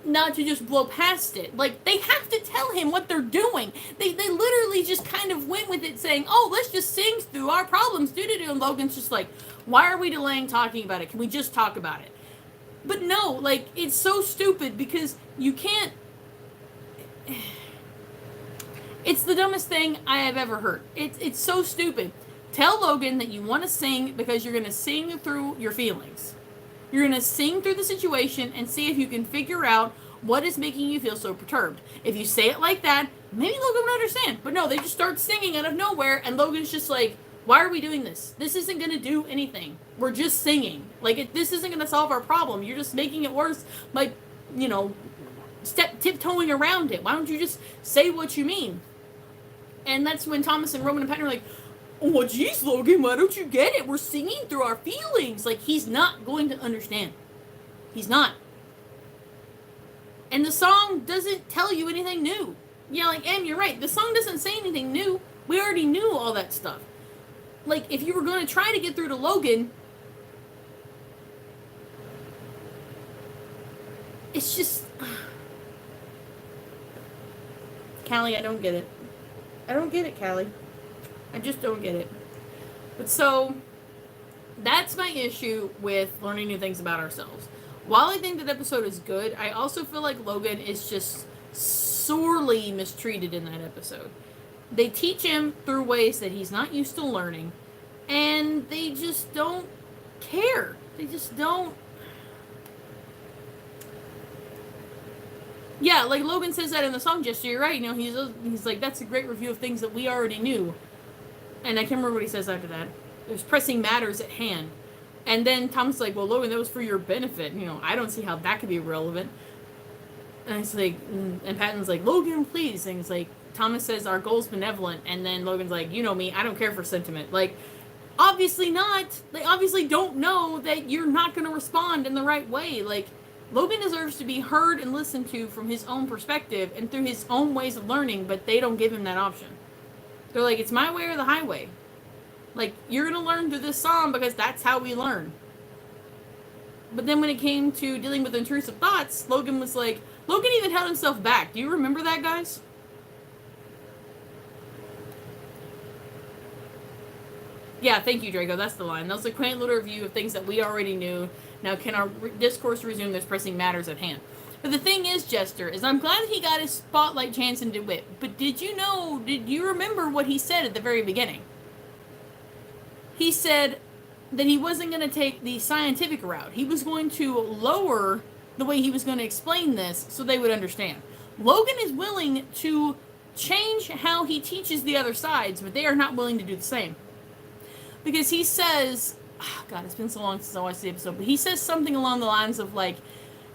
Speaker 1: to just blow past it. Like, they have to tell him what they're doing. They literally just kind of went with it saying, oh, let's just sing through our problems, doo-doo-doo, and Logan's just like, why are we delaying talking about it? Can we just talk about it? But no, like, it's so stupid because you can't... It's the dumbest thing I have ever heard. It's so stupid. Tell Logan that you want to sing because you're going to sing through your feelings. You're going to sing through the situation and see if you can figure out what is making you feel so perturbed. If you say it like that, maybe Logan would understand. But no, they just start singing out of nowhere, and Logan's just like, why are we doing this? This isn't going to do anything. We're just singing. Like, this isn't going to solve our problem. You're just making it worse by, tiptoeing around it. Why don't you just say what you mean? And that's when Thomas and Roman and Patton are like, oh, geez, Logan, why don't you get it? We're singing through our feelings. Like, he's not going to understand. He's not. And the song doesn't tell you anything new. Yeah, like, Em, you're right. The song doesn't say anything new. We already knew all that stuff. Like, if you were going to try to get through to Logan, it's just... Callie, I don't get it. I don't get it, Callie. I just don't get it. But so, that's my issue with learning new things about ourselves. While I think that episode is good, I also feel like Logan is just sorely mistreated in that episode. They teach him through ways that he's not used to learning, and they just don't care. They just don't. Yeah, like Logan says that in the song gesture, you're right. He's like, that's a great review of things that we already knew. And I can't remember what he says after that. There's pressing matters at hand. And then Tom's like, well, Logan, that was for your benefit. I don't see how that could be relevant. And it's like, and Patton's like, Logan, please. And it's like, Thomas says, our goal's benevolent. And then Logan's like, you know me, I don't care for sentiment. Like, obviously not. They obviously don't know that you're not going to respond in the right way. Like, Logan deserves to be heard and listened to from his own perspective and through his own ways of learning, but they don't give him that option. They're like, it's my way or the highway. Like, you're going to learn through this song because that's how we learn. But then when it came to dealing with intrusive thoughts, Logan was like, Logan even held himself back. Do you remember that, guys? Yeah, thank you, Draco. That's the line. That was a quaint little review of things that we already knew. Now can our discourse resume? There's pressing matters at hand. But the thing is, Jester, is I'm glad he got his spotlight chance in DeWitt. But did you remember what he said at the very beginning? He said that he wasn't going to take the scientific route. He was going to lower the way he was going to explain this so they would understand. Logan is willing to change how he teaches the other sides, but they are not willing to do the same. Because he says, oh God, it's been so long since I watched the episode, but he says something along the lines of like,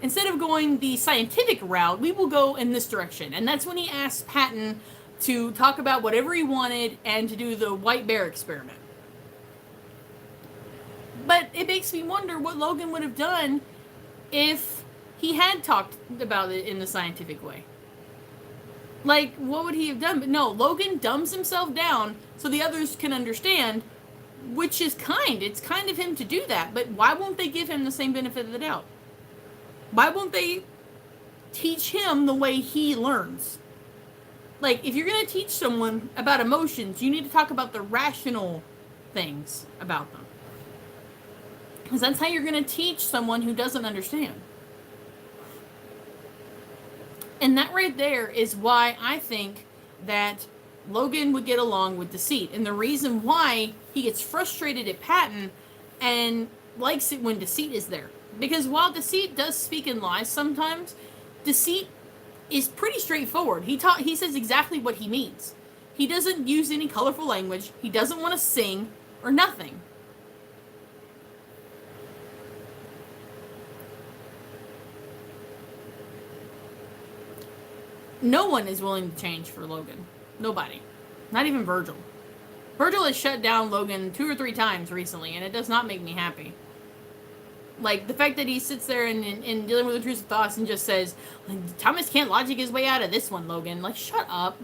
Speaker 1: instead of going the scientific route, we will go in this direction. And that's when he asked Patton to talk about whatever he wanted and to do the white bear experiment. But it makes me wonder what Logan would have done if he had talked about it in the scientific way. Like, what would he have done? But no, Logan dumbs himself down so the others can understand, which is kind. It's kind of him to do that. But why won't they give him the same benefit of the doubt? Why won't they teach him the way he learns? Like, if you're going to teach someone about emotions, you need to talk about the rational things about them. Because that's how you're going to teach someone who doesn't understand. And that right there is why I think that Logan would get along with Deceit. And the reason why he gets frustrated at Patton and likes it when Deceit is there. Because while Deceit does speak in lies sometimes, Deceit is pretty straightforward. He says exactly what he means. He doesn't use any colorful language. He doesn't want to sing or nothing. No one is willing to change for Logan. Nobody. Not even Virgil. Virgil has shut down Logan 2 or 3 times recently, and it does not make me happy. Like, the fact that he sits there and dealing with intrusive thoughts and just says, Thomas can't logic his way out of this one, Logan. Like, shut up.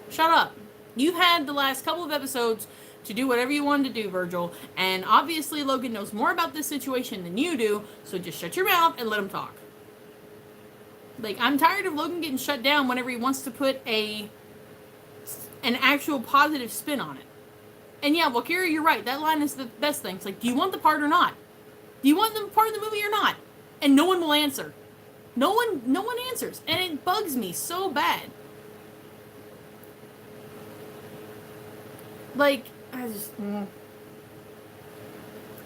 Speaker 1: Shut up. You've had the last couple of episodes to do whatever you wanted to do, Virgil, and obviously Logan knows more about this situation than you do, so just shut your mouth and let him talk. Like, I'm tired of Logan getting shut down whenever he wants to put an actual positive spin on it. And yeah, well, Kira, you're right. That line is the best thing. It's like, do you want the part or not? Do you want the part of the movie or not? And no one will answer. No one answers. And it bugs me so bad. Like, I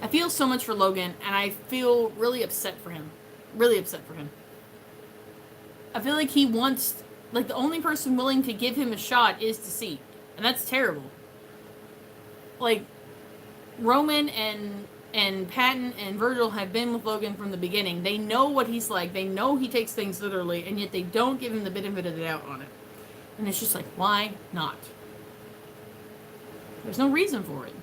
Speaker 1: feel so much for Logan, and I feel really upset for him. Really upset for him. I feel like he wants, like, the only person willing to give him a shot is Deceit. And that's terrible. Like, Roman and Patton and Virgil have been with Logan from the beginning. They know what he's like. They know he takes things literally, and yet they don't give him the benefit of the doubt on it. And it's just like, why not? There's no reason for it.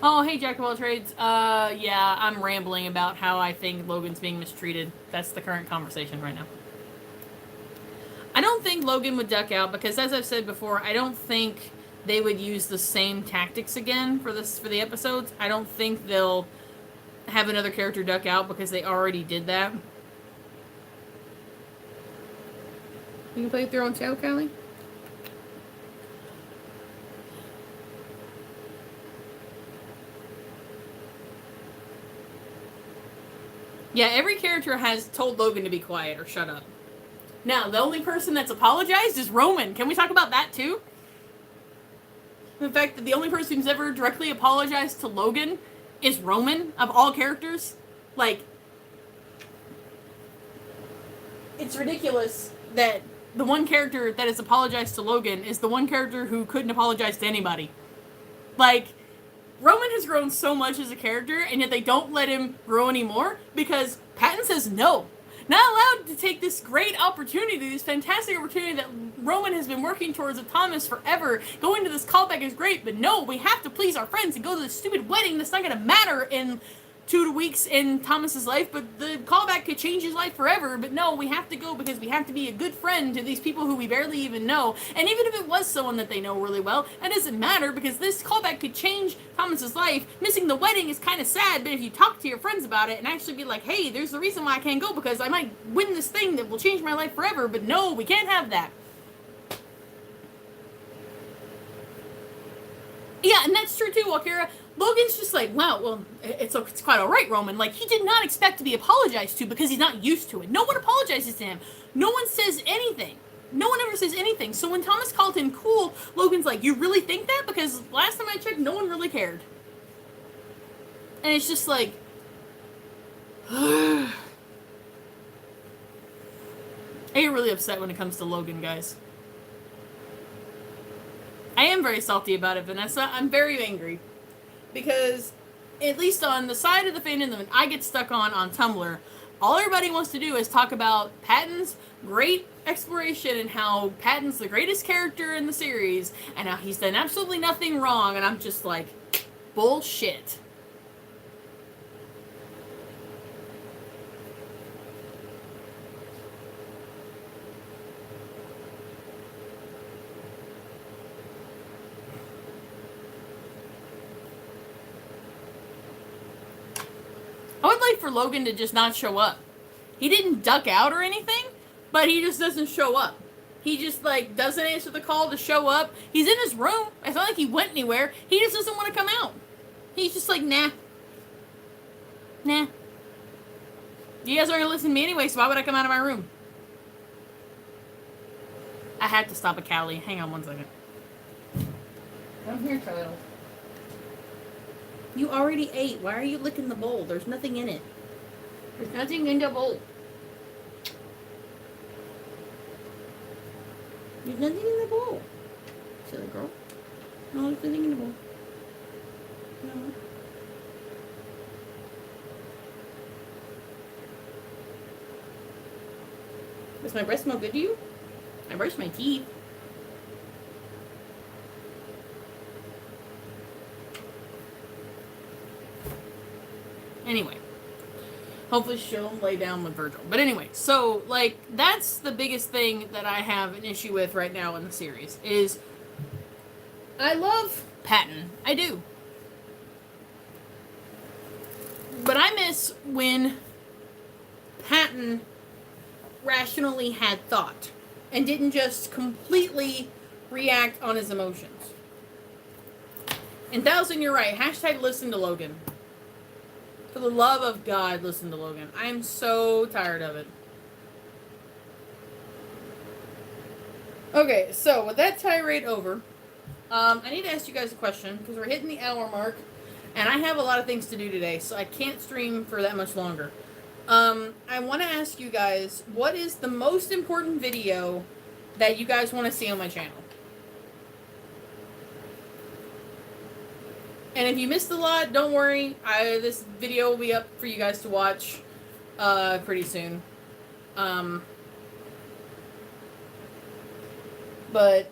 Speaker 1: Oh, hey, Jack of all trades. Yeah, I'm rambling about how I think Logan's being mistreated. That's the current conversation right now. I don't think Logan would duck out because, as I've said before, I don't think they would use the same tactics again for the episodes. I don't think they'll have another character duck out because they already did that. You can play with your own tail, Callie? Yeah, every character has told Logan to be quiet or shut up. Now, the only person that's apologized is Roman. Can we talk about that too? The fact that the only person who's ever directly apologized to Logan is Roman, of all characters. Like, it's ridiculous that the one character that has apologized to Logan is the one character who couldn't apologize to anybody. Like, Roman has grown so much as a character, and yet they don't let him grow anymore because Patton says no. Not allowed to take this great opportunity, this fantastic opportunity that Roman has been working towards with Thomas forever. Going to this callback is great, but no, we have to please our friends and go to this stupid wedding that's not going to matter in 2 weeks in Thomas's life, but the callback could change his life forever. But no, we have to go because we have to be a good friend to these people who we barely even know. And even if it was someone that they know really well, that doesn't matter because this callback could change Thomas's life. Missing the wedding is kind of sad, but if you talk to your friends about it and actually be like, hey, there's the reason why I can't go because I might win this thing that will change my life forever, but no, we can't have that. that's true too, Walkera. Logan's just like, wow, well, it's quite all right, Roman. Like, he did not expect to be apologized to because he's not used to it. No one apologizes to him. No one says anything. No one ever says anything. So when Thomas called him cool, Logan's like, you really think that? Because last time I checked, no one really cared. And it's just like... I get really upset when it comes to Logan, guys. I am very salty about it, Vanessa. I'm very angry. Because, at least on the side of the fandom that I get stuck on Tumblr, all everybody wants to do is talk about Patton's great exploration and how Patton's the greatest character in the series and how he's done absolutely nothing wrong, and I'm just like, bullshit. I would like for Logan to just not show up. He didn't duck out or anything, but he just doesn't show up. He just, like, doesn't answer the call to show up. He's in his room. It's not like he went anywhere. He just doesn't want to come out. He's just like, nah. Nah. You guys aren't going to listen to me anyway, so why would I come out of my room? I had to stop at Callie. Hang on one second. I'm here, child. You already ate. Why are you licking the bowl? There's nothing in it. There's nothing in the bowl. There's nothing in the bowl. Silly girl. No, there's nothing in the bowl. No. Does my breath smell good to you? I brushed my teeth. Anyway. Hopefully she'll lay down with Virgil. But anyway, so, like, that's the biggest thing that I have an issue with right now in the series, is I love Patton. I do. But I miss when Patton rationally had thought and didn't just completely react on his emotions. And Thousand, you're right. Hashtag listen to Logan. For the love of God, listen to Logan. I am so tired of it. Okay, so with that tirade over, I need to ask you guys a question, because we're hitting the hour mark, and I have a lot of things to do today, so I can't stream for that much longer. I want to ask you guys, what is the most important video that you guys want to see on my channel? And if you missed a lot, don't worry. This video will be up for you guys to watch pretty soon. But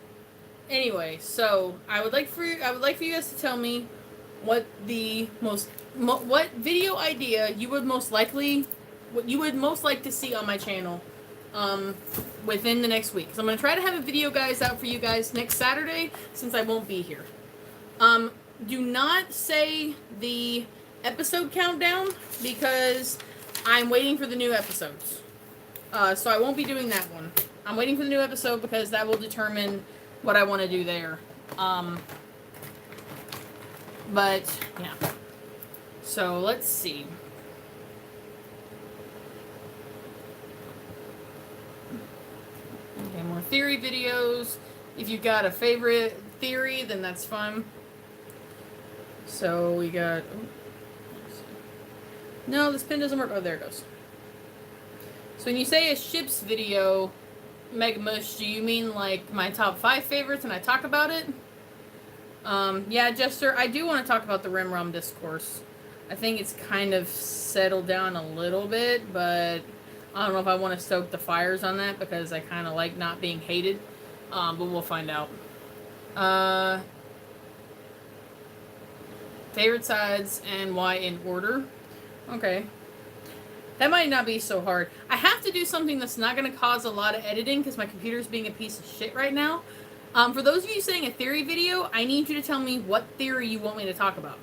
Speaker 1: anyway, so I would like for you guys to tell me what the what video idea you would most like to see on my channel within the next week. So I'm gonna try to have a video, guys, out for you guys next Saturday, since I won't be here. Do not say the episode countdown, because I'm waiting for the new episodes. So I won't be doing that one. I'm waiting for the new episode because that will determine what I want to do there. But, yeah. So, let's see. Okay, more theory videos. If you've got a favorite theory, then that's fun. So we got... No, this pin doesn't work. Oh, there it goes. So when you say a ships video, Mega Mush, do you mean like my top 5 favorites and I talk about it? Yeah, Jester, I do want to talk about the Rimrom discourse. I think it's kind of settled down a little bit, but I don't know if I want to stoke the fires on that, because I kind of like not being hated. But we'll find out. Favorite sides and why in order. Okay. That might not be so hard. I have to do something that's not going to cause a lot of editing, because my computer's being a piece of shit right now. For those of you saying a theory video, I need you to tell me what theory you want me to talk about.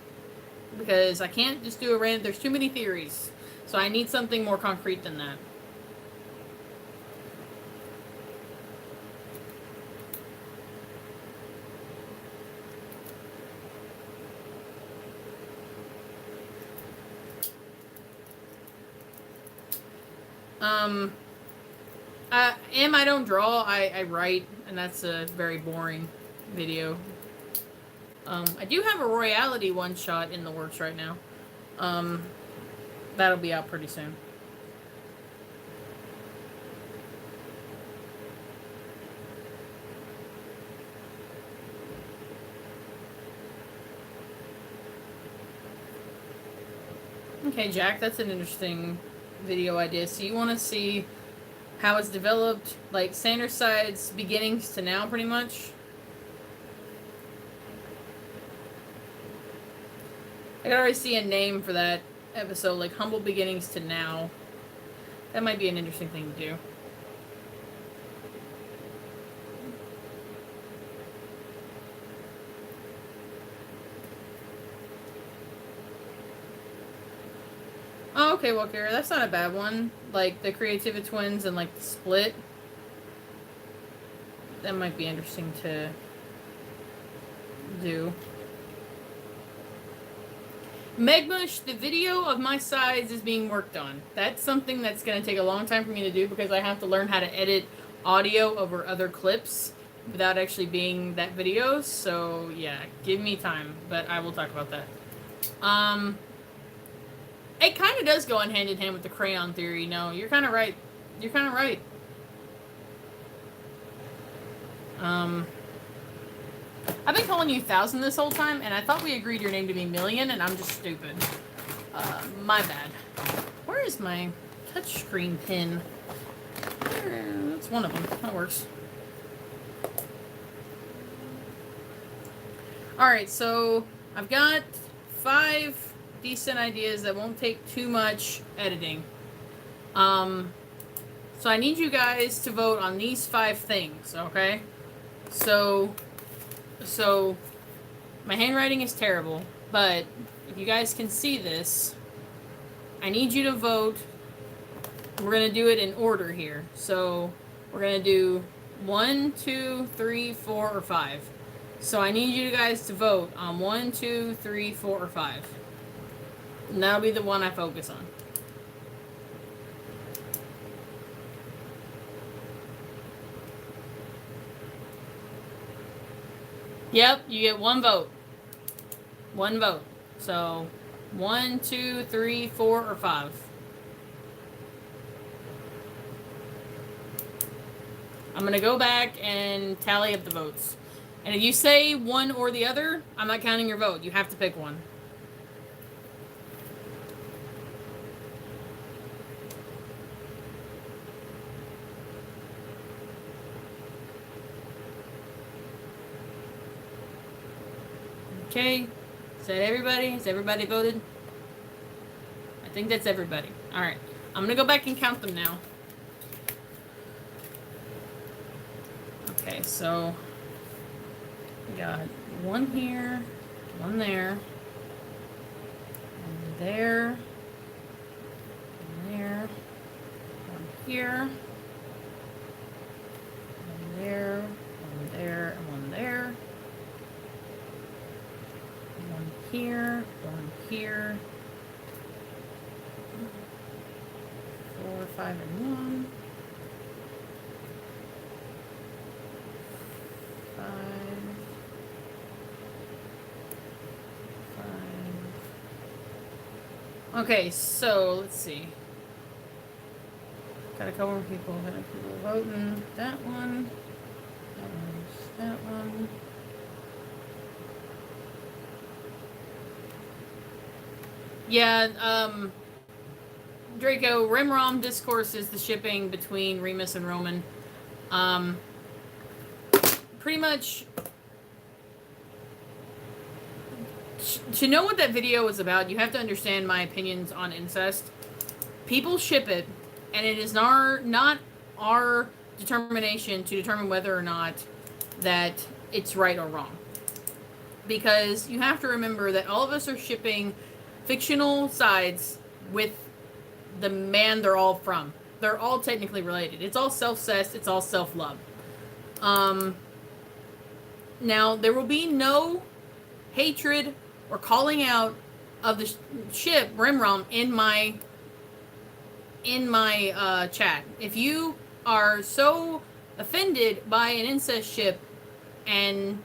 Speaker 1: Because I can't just do a random... There's too many theories. So I need something more concrete than that. I don't draw, I write, and that's a very boring video. I do have a Royality one-shot in the works right now. That'll be out pretty soon. Okay, Jack, that's an interesting video idea. So you want to see how it's developed, like Sanderside's beginnings to now, pretty much? I can already see a name for that episode, like Humble Beginnings to Now. That might be an interesting thing to do. Oh, okay, well, Kara, that's not a bad one. Like, the Creativa Twins and, like, the Split. That might be interesting to do. Megmush, the video of my sides is being worked on. That's something that's going to take a long time for me to do because I have to learn how to edit audio over other clips without actually being that video. So, yeah, give me time, but I will talk about that. It kind of does go on hand in hand with the crayon theory. No, you're kind of right. You're kind of right. I've been calling you 1,000 this whole time, and I thought we agreed your name to be Million, and I'm just stupid. My bad. Where is my touchscreen pin? That's one of them. That works. Alright, so I've got 5 decent ideas that won't take too much editing. So I need you guys to vote on these 5 things, okay? So my handwriting is terrible, but if you guys can see this, I need you to vote. We're going to do it in order here. So we're going to do 1, 2, 3, 4, or 5. So I need you guys to vote on 1, 2, 3, 4, or 5. And that'll be the one I focus on. Yep, you get 1 vote. 1 vote. So 1, 2, 3, 4, or 5. I'm going to go back and tally up the votes. And if you say one or the other, I'm not counting your vote. You have to pick one. Okay. Is that everybody? Has everybody voted? I think that's everybody. Alright. I'm going to go back and count them now. Okay, so we got 1 here, 1 there, 1 there, 1 there, 1 here, 1 there, 1 there, and 1 there, 1 here, 1 here, 4, 5, and 1. 5. Okay, so let's see. Got a couple more people. Got people voting. That one. That one. Yeah, Draco, Rimrom Discourse is the shipping between Remus and Roman. Pretty much, to know what that video was about, you have to understand my opinions on incest. People ship it, and it is not our determination to determine whether or not that it's right or wrong. Because you have to remember that all of us are shipping fictional sides with the man they're all from. They're all technically related. It's all self-cessed. It's all self-love. Now, there will be no hatred or calling out of the ship, Rimrom, in my in my chat. If you are so offended by an incest ship and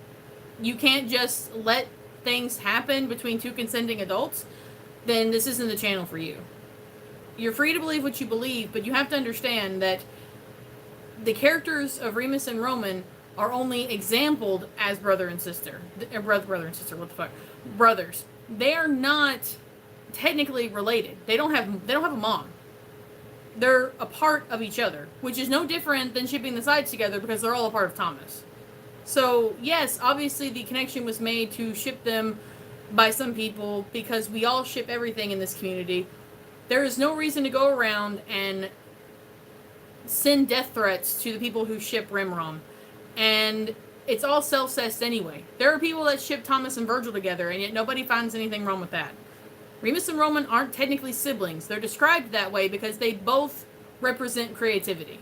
Speaker 1: you can't just let things happen between two consenting adults, then this isn't the channel for you. You're free to believe what you believe, but you have to understand that the characters of Remus and Roman are only exampled as brother and sister. Brother and sister, what the fuck? Brothers. They are not technically related. They don't have a mom. They're a part of each other, which is no different than shipping the sides together because they're all a part of Thomas. So, yes, obviously the connection was made to ship them by some people because we all ship everything in this community. There is no reason to go around and send death threats to the people who ship Rimrom. And it's all self-cessed anyway. There are people that ship Thomas and Virgil together, and yet nobody finds anything wrong with that. Remus and Roman aren't technically siblings. They're described that way because they both represent creativity.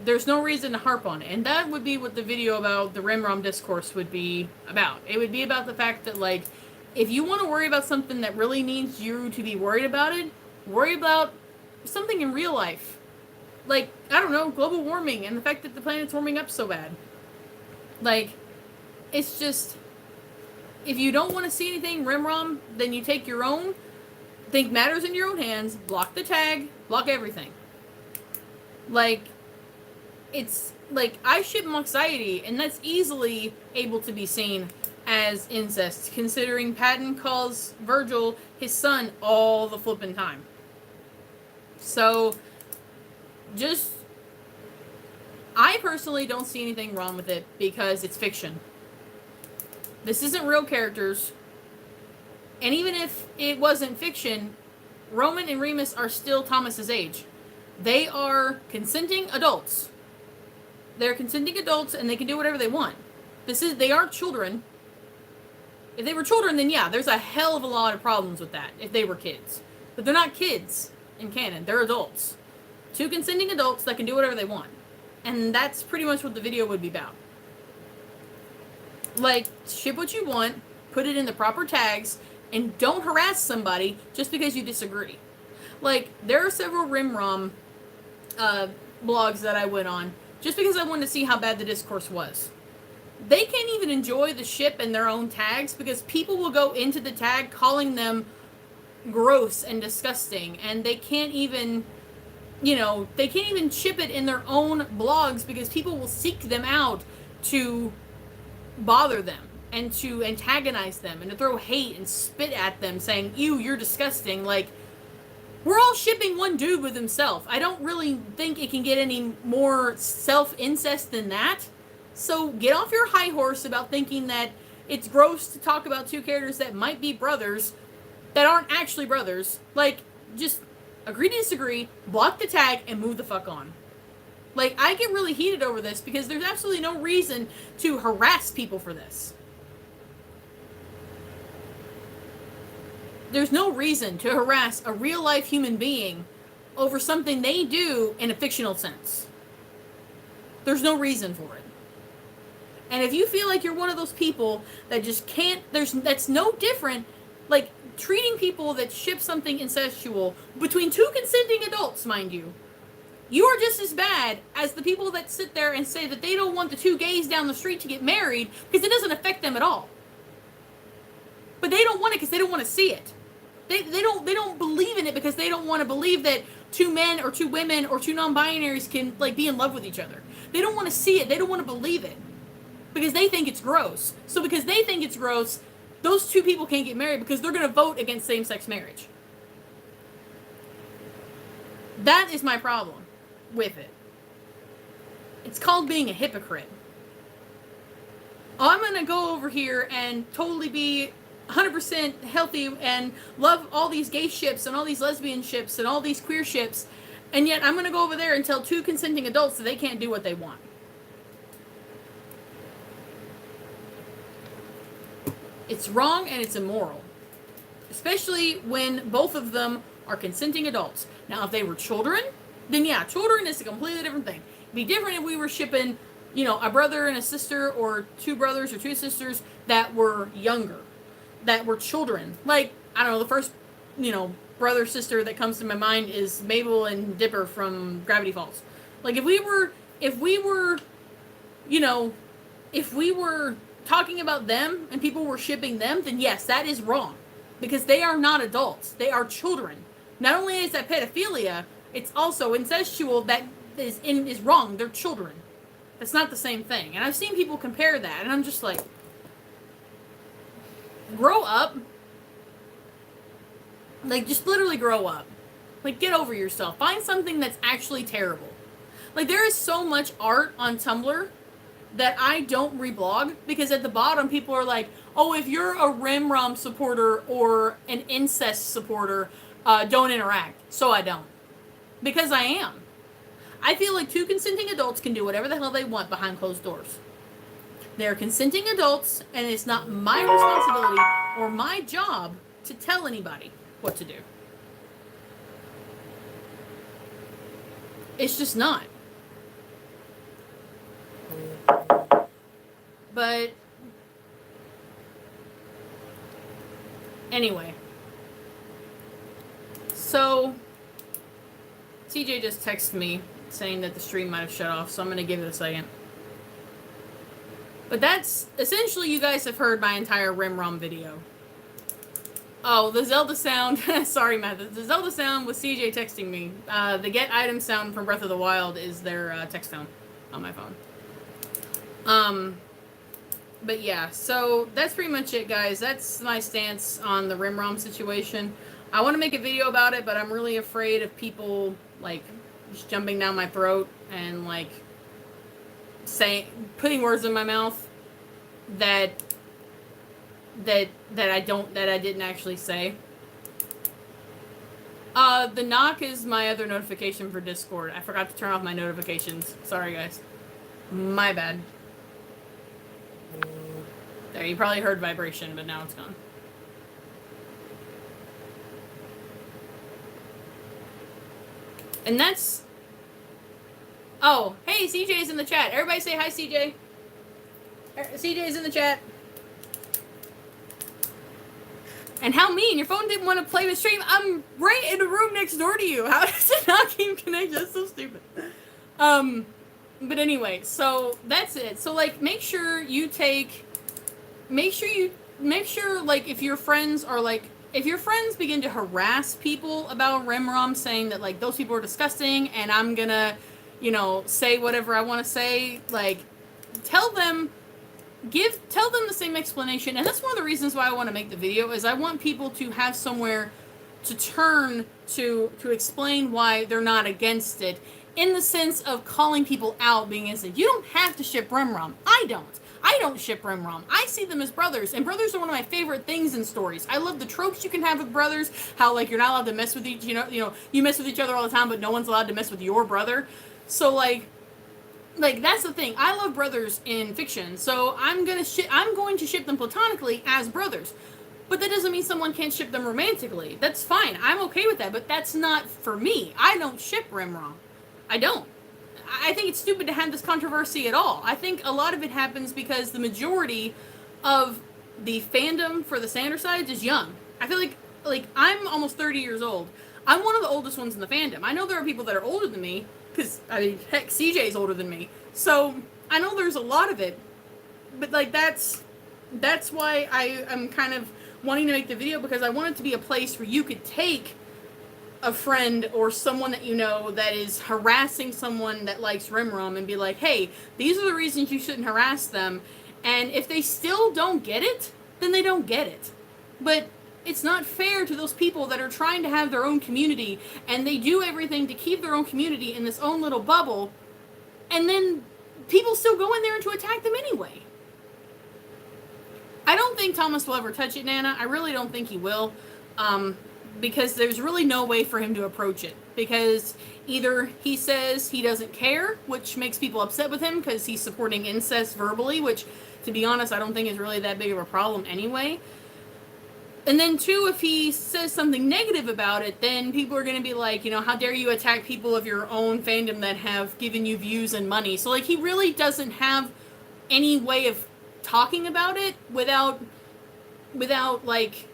Speaker 1: There's no reason to harp on it. And that would be what the video about the Rimrom discourse would be about. It would be about the fact that, like, if you want to worry about something that really needs you to be worried about it, worry about something in real life. Like, I don't know, global warming and the fact that the planet's warming up so bad. Like, it's just, if you don't want to see anything Rimrom, then you take your own, think matters in your own hands, block the tag, block everything. Like, it's, like, I ship Moxiety, and that's easily able to be seen as incest, considering Patton calls Virgil his son all the flippin' time. So, just, I personally don't see anything wrong with it because it's fiction. This isn't real characters. And even if it wasn't fiction, Roman and Remus are still Thomas's age. They are consenting adults. They're consenting adults and they can do whatever they want. They aren't children. If they were children, then yeah, there's a hell of a lot of problems with that if they were kids. But they're not kids in canon. They're adults. Two consenting adults that can do whatever they want. And that's pretty much what the video would be about. Like, ship what you want, put it in the proper tags, and don't harass somebody just because you disagree. Like, there are several Rimrom blogs that I went on just because I wanted to see how bad the discourse was. They can't even enjoy the ship in their own tags because people will go into the tag calling them gross and disgusting, and they can't even, they can't even ship it in their own blogs because people will seek them out to bother them and to antagonize them and to throw hate and spit at them saying, ew, you're disgusting. Like, we're all shipping one dude with himself. I don't really think it can get any more self-incest than that. So get off your high horse about thinking that it's gross to talk about two characters that might be brothers that aren't actually brothers. Like, just agree to disagree, block the tag, and move the fuck on. Like, I get really heated over this because there's absolutely no reason to harass people for this. There's no reason to harass a real-life human being over something they do in a fictional sense. There's no reason for it. And if you feel like you're one of those people that just can't, that's no different, like, treating people that ship something incestual between two consenting adults, mind you, you are just as bad as the people that sit there and say that they don't want the two gays down the street to get married because it doesn't affect them at all. But they don't want it because they don't want to see it. They don't believe in it because they don't want to believe that two men or two women or two non-binaries can, like, be in love with each other. They don't want to see it. They don't want to believe it because they think it's gross. So because they think it's gross, those two people can't get married because they're going to vote against same-sex marriage. That is my problem with it. It's called being a hypocrite. I'm going to go over here and totally be 100% healthy and love all these gay ships and all these lesbian ships and all these queer ships, and yet I'm going to go over there and tell two consenting adults that they can't do what they want. It's wrong and it's immoral. Especially when both of them are consenting adults. Now, if they were children, then yeah, children is a completely different thing. It'd be different if we were shipping, a brother and a sister or two brothers or two sisters that were younger, that were children. Like, I don't know, the first, brother sister that comes to my mind is Mabel and Dipper from Gravity Falls. Like if we were you know, if we were talking about them and people were shipping them, then yes, that is wrong. Because they are not adults. They are children. Not only is that pedophilia, it's also incestual that is wrong. They're children. That's not the same thing. And I've seen people compare that, and I'm just like, grow up. Like, just literally grow up. Like, get over yourself. Find something that's actually terrible. Like, there is so much art on Tumblr that I don't reblog, because at the bottom people are like, oh, if you're a Rimrom supporter or an incest supporter, don't interact. So I don't. Because I am. I feel like 2 consenting adults can do whatever the hell they want behind closed doors. They're consenting adults, and it's not my responsibility or my job to tell anybody what to do. It's just not. But anyway, so TJ just texted me saying that the stream might have shut off, so I'm going to give it a second. But that's essentially, you guys have heard my entire Rimrom video. Oh, the Zelda sound. Sorry, Matt. The Zelda sound was CJ texting me. The get item sound from Breath of the Wild is their text tone on my phone. But yeah, so that's pretty much it, guys. That's my stance on the Rimrom situation. I want to make a video about it, but I'm really afraid of people, like, just jumping down my throat and, like, putting words in my mouth that I didn't actually say. The knock is my other notification for Discord. I forgot to turn off my notifications. Sorry, guys. My bad. There, you probably heard vibration, but now it's gone. And that's... Oh, hey, CJ's in the chat. Everybody say hi, CJ. CJ's in the chat. And how mean. Your phone didn't want to play the stream. I'm right in the room next door to you. How does it not keep connected? That's so stupid. But anyway, so that's it. So, like, make sure, like, if your friends are, like, if your friends begin to harass people about Rimrom, saying that, like, those people are disgusting, and I'm gonna, you know, say whatever I want to say, like, tell them the same explanation. And that's one of the reasons why I want to make the video, is I want people to have somewhere to turn to explain why they're not against it, in the sense of calling people out being innocent. You don't have to ship Rimrom. I don't ship Rimrom. I see them as brothers, and brothers are one of my favorite things in stories. I love the tropes you can have with brothers, how, like, you're not allowed to mess with each, you know, you mess with each other all the time, but no one's allowed to mess with your brother. So, like, that's the thing. I love brothers in fiction, so I'm going to ship them platonically as brothers. But that doesn't mean someone can't ship them romantically. That's fine. I'm okay with that, but that's not for me. I don't ship Rimrom. I don't. I think it's stupid to have this controversy at all. I think a lot of it happens because the majority of the fandom for the Sandersides is young. I feel like I'm almost 30 years old. I'm one of the oldest ones in the fandom. I know there are people that are older than me, because, I mean, heck, CJ's older than me. So, I know there's a lot of it. But, like, that's why I'm kind of wanting to make the video, because I want it to be a place where you could take a friend or someone that you know that is harassing someone that likes Rimrom and be like, hey, these are the reasons you shouldn't harass them. And if they still don't get it, then they don't get it. But it's not fair to those people that are trying to have their own community, and they do everything to keep their own community in this own little bubble, and then people still go in there and to attack them anyway. I don't think Thomas will ever touch it, Nana. I really don't think he will. Because there's really no way for him to approach it. Because either he says he doesn't care, which makes people upset with him because he's supporting incest verbally, which, to be honest, I don't think is really that big of a problem anyway. And then, two, if he says something negative about it, then people are going to be like, you know, how dare you attack people of your own fandom that have given you views and money. So, like, he really doesn't have any way of talking about it without like,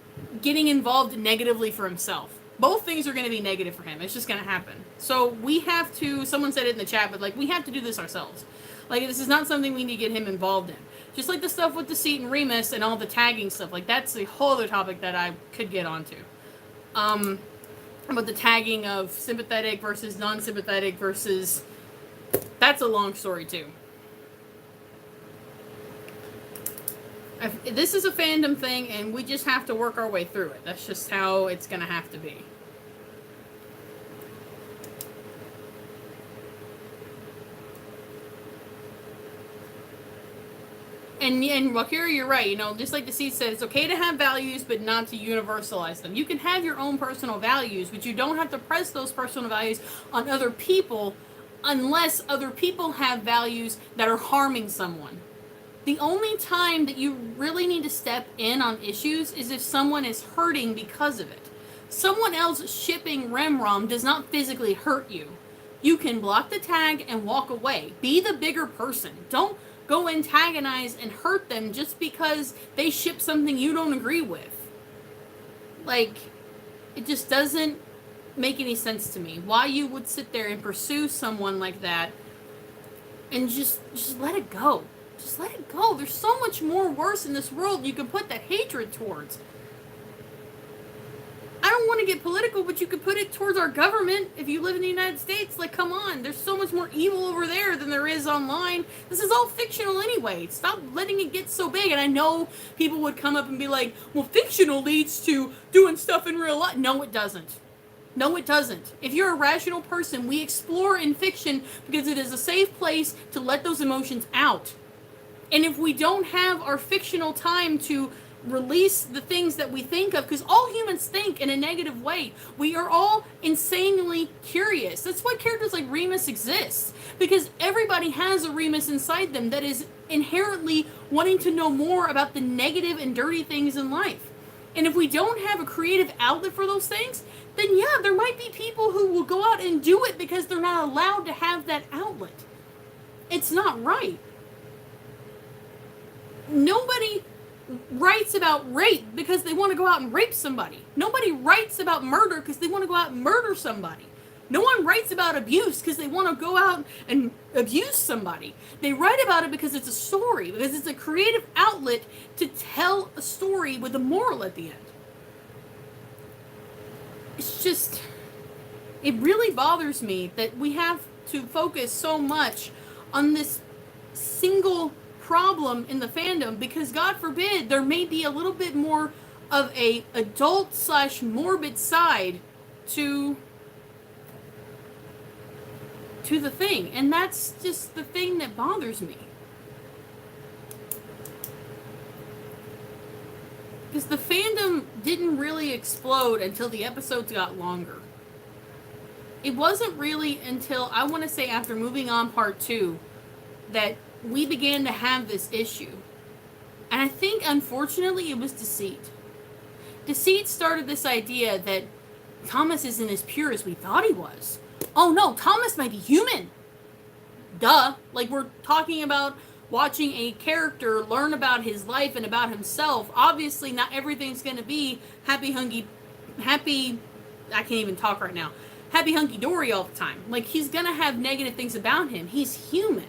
Speaker 1: getting involved negatively for himself. Both things are going to be negative for him. It's just going to happen. So we have to, someone said it in the chat, but like we have to do this ourselves. Like this is not something we need to get him involved in. Just like the stuff with Deceit and Remus and all the tagging stuff. Like that's a whole other topic that I could get onto. About the tagging of sympathetic versus non-sympathetic versus, that's a long story too. This is a fandom thing, and we just have to work our way through it. That's just how it's going to have to be. And Wakira, you're right. You know, just like the seed said, it's okay to have values, but not to universalize them. You can have your own personal values, but you don't have to press those personal values on other people unless other people have values that are harming someone. The only time that you really need to step in on issues is if someone is hurting because of it. Someone else shipping Remrom does not physically hurt you. You can block the tag and walk away. Be the bigger person. Don't go antagonize and hurt them just because they ship something you don't agree with. Like, it just doesn't make any sense to me. Why you would sit there and pursue someone like that and just let it go. Just let it go. There's so much more worse in this world you can put that hatred towards. I don't want to get political, but you could put it towards our government if you live in the United States. Like, come on. There's so much more evil over there than there is online. This is all fictional anyway. Stop letting it get so big. And I know people would come up and be like, well, fictional leads to doing stuff in real life. No, it doesn't. No, it doesn't. If you're a rational person, we explore in fiction because it is a safe place to let those emotions out. And if we don't have our fictional time to release the things that we think of, because all humans think in a negative way. We are all insanely curious. That's why characters like Remus exist. Because everybody has a Remus inside them that is inherently wanting to know more about the negative and dirty things in life. And if we don't have a creative outlet for those things, then yeah, there might be people who will go out and do it because they're not allowed to have that outlet. It's not right. Nobody writes about rape because they want to go out and rape somebody. Nobody writes about murder because they want to go out and murder somebody. No one writes about abuse because they want to go out and abuse somebody. They write about it because it's a story, because it's a creative outlet to tell a story with a moral at the end. It's just, it really bothers me that we have to focus so much on this single problem in the fandom, because God forbid there may be a little bit more of a adult / morbid side to the thing, and that's just the thing that bothers me. Because the fandom didn't really explode until the episodes got longer. It wasn't really until, I want to say, after Moving On Part 2 that we began to have this issue. And I think, unfortunately, it was Deceit. Deceit started this idea that Thomas isn't as pure as we thought he was. Oh no, Thomas might be human. Duh. Like, we're talking about watching a character learn about his life and about himself. Obviously, not everything's going to be happy, I can't even talk right now. Happy hunky-dory all the time. Like, he's going to have negative things about him. He's human.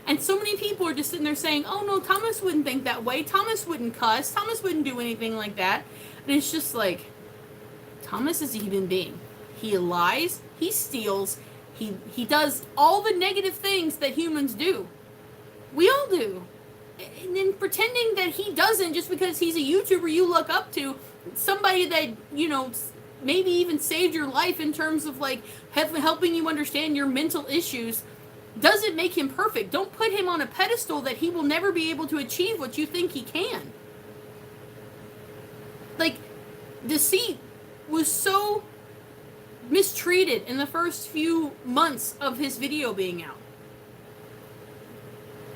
Speaker 1: And so many people are just sitting there saying, oh no, Thomas wouldn't think that way. Thomas wouldn't cuss. Thomas wouldn't do anything like that. And it's just like, Thomas is a human being. He lies. He steals. He does all the negative things that humans do. We all do. And then pretending that he doesn't just because he's a YouTuber you look up to, somebody that, you know, maybe even saved your life in terms of like helping you understand your mental issues, doesn't make him perfect. Don't put him on a pedestal that he will never be able to achieve what you think he can. Like, Deceit was so mistreated in the first few months of his video being out.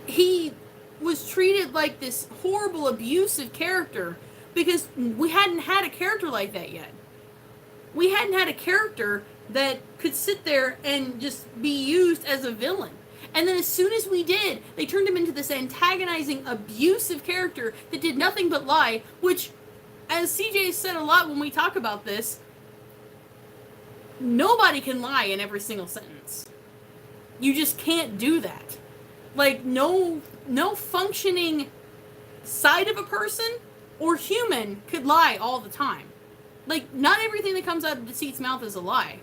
Speaker 1: He was treated like this horrible, abusive character because we hadn't had a character like that yet. We hadn't had a character that could sit there and just be used as a villain. And then as soon as we did, they turned him into this antagonizing, abusive character that did nothing but lie, which, as CJ said a lot when we talk about this, nobody can lie in every single sentence. You just can't do that. Like, no functioning side of a person or human could lie all the time. Like, not everything that comes out of Deceit's mouth is a lie.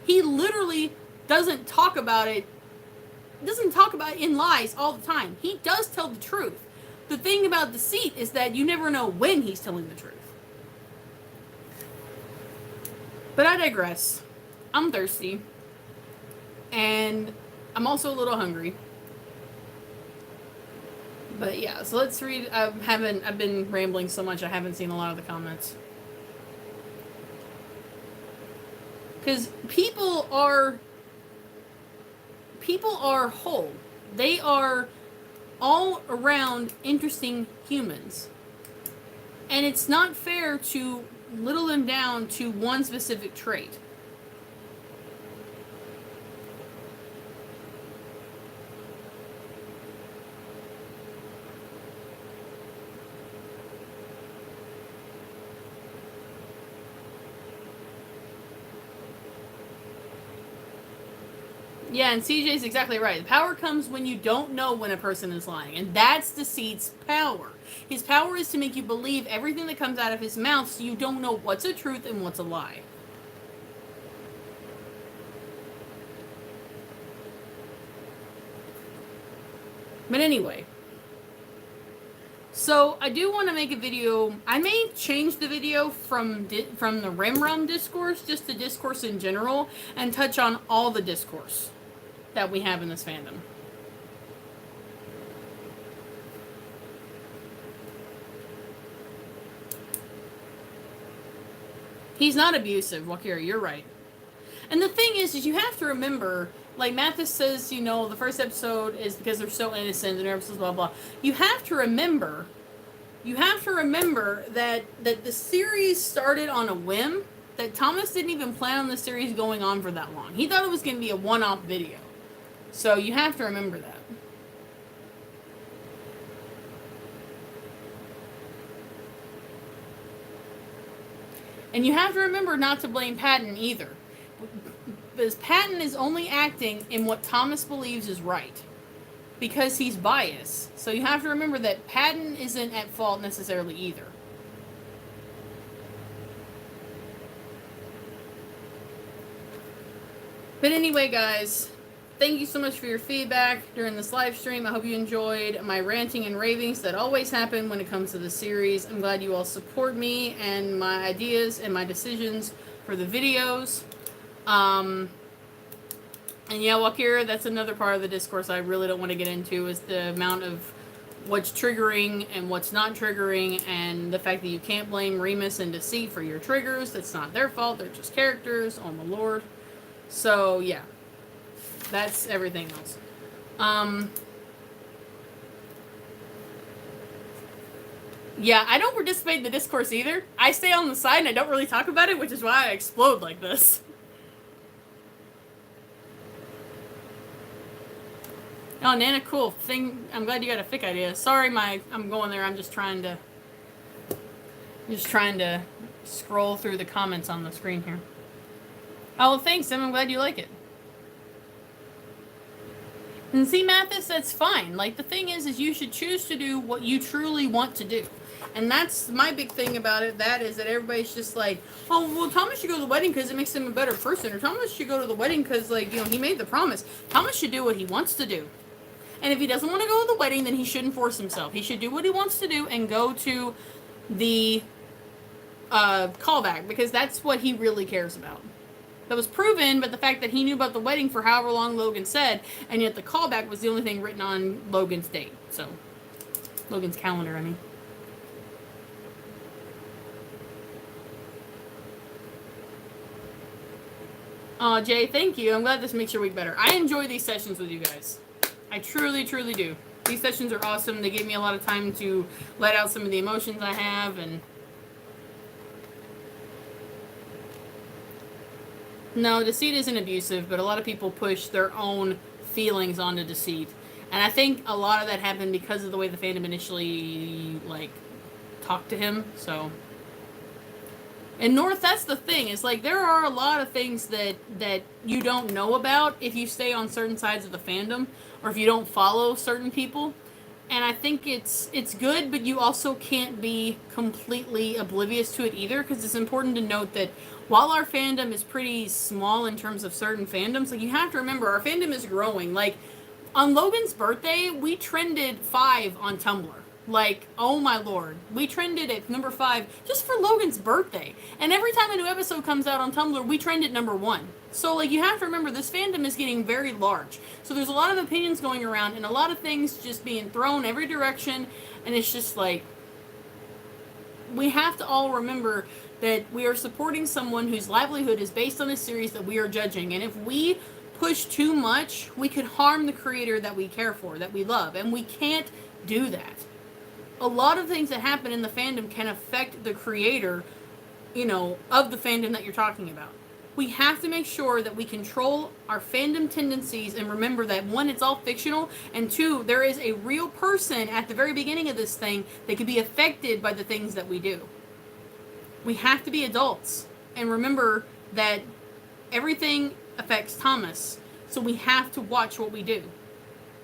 Speaker 1: He literally doesn't talk about it in lies all the time. He does tell the truth. The thing about Deceit is that you never know when he's telling the truth. But I digress. I'm thirsty. And I'm also a little hungry. But yeah, so let's read. I've been rambling so much I haven't seen a lot of the comments. Because people are whole. They are all around interesting humans. And it's not fair to whittle them down to one specific trait. Yeah, and CJ's exactly right. Power comes when you don't know when a person is lying. And that's Deceit's power. His power is to make you believe everything that comes out of his mouth so you don't know what's a truth and what's a lie. But anyway. So, I do want to make a video. I may change the video from the Rimrum discourse just to discourse in general and touch on all the discourse that we have in this fandom. He's not abusive, Wakira, you're right. And the thing is you have to remember, like Mathis says, you know, the first episode is because they're so innocent and episodes blah blah. You have to remember that the series started on a whim, that Thomas didn't even plan on the series going on for that long. He thought it was going to be a one-off video. So you have to remember that. And you have to remember not to blame Patton either. Because Patton is only acting in what Thomas believes is right. Because he's biased. So you have to remember that Patton isn't at fault necessarily either. But anyway, guys, thank you so much for your feedback during this live stream. I hope you enjoyed my ranting and ravings that always happen when it comes to the series. I'm glad you all support me and my ideas and my decisions for the videos. And yeah, Wakira, that's another part of the discourse I really don't want to get into, is the amount of what's triggering and what's not triggering, and the fact that you can't blame Remus and Deceit for your triggers. That's not their fault. They're just characters. Oh my lord. So, yeah. That's everything else. Yeah, I don't participate in the discourse either. I stay on the side and I don't really talk about it, which is why I explode like this. Oh, Nana, cool. I'm glad you got a fic idea. Sorry, I'm going there. I'm just trying to scroll through the comments on the screen here. Oh, well, thanks, Em. I'm glad you like it. And see, Mathis, that's fine. Like, the thing is you should choose to do what you truly want to do. And that's my big thing about it. That is that everybody's just like, oh, well, Thomas should go to the wedding because it makes him a better person. Or Thomas should go to the wedding because, like, you know, he made the promise. Thomas should do what he wants to do. And if he doesn't want to go to the wedding, then he shouldn't force himself. He should do what he wants to do and go to the callback, because that's what he really cares about. That was proven, but the fact that he knew about the wedding for however long Logan said, and yet the callback was the only thing written on Logan's date. So, Logan's calendar, I mean. Aw, Jay, thank you. I'm glad this makes your week better. I enjoy these sessions with you guys. I truly, truly do. These sessions are awesome. They give me a lot of time to let out some of the emotions I have, and no, Deceit isn't abusive, but a lot of people push their own feelings onto Deceit. And I think a lot of that happened because of the way the fandom initially, like, talked to him, so. And North, that's the thing. It's like there are a lot of things that you don't know about if you stay on certain sides of the fandom or if you don't follow certain people. And I think it's good, but you also can't be completely oblivious to it either, because it's important to note that while our fandom is pretty small in terms of certain fandoms, like you have to remember our fandom is growing. Like on Logan's birthday, we trended 5 on Tumblr. Like, oh my lord. We trended at number 5 just for Logan's birthday. And every time a new episode comes out on Tumblr, we trend at number 1. So, like, you have to remember this fandom is getting very large. So there's a lot of opinions going around and a lot of things just being thrown every direction. And it's just like, we have to all remember that we are supporting someone whose livelihood is based on a series that we are judging. And if we push too much, we could harm the creator that we care for, that we love. And we can't do that. A lot of things that happen in the fandom can affect the creator, of the fandom that you're talking about. We have to make sure that we control our fandom tendencies and remember that 1, it's all fictional, and 2, there is a real person at the very beginning of this thing that can be affected by the things that we do. We have to be adults and remember that everything affects Thomas, so we have to watch what we do.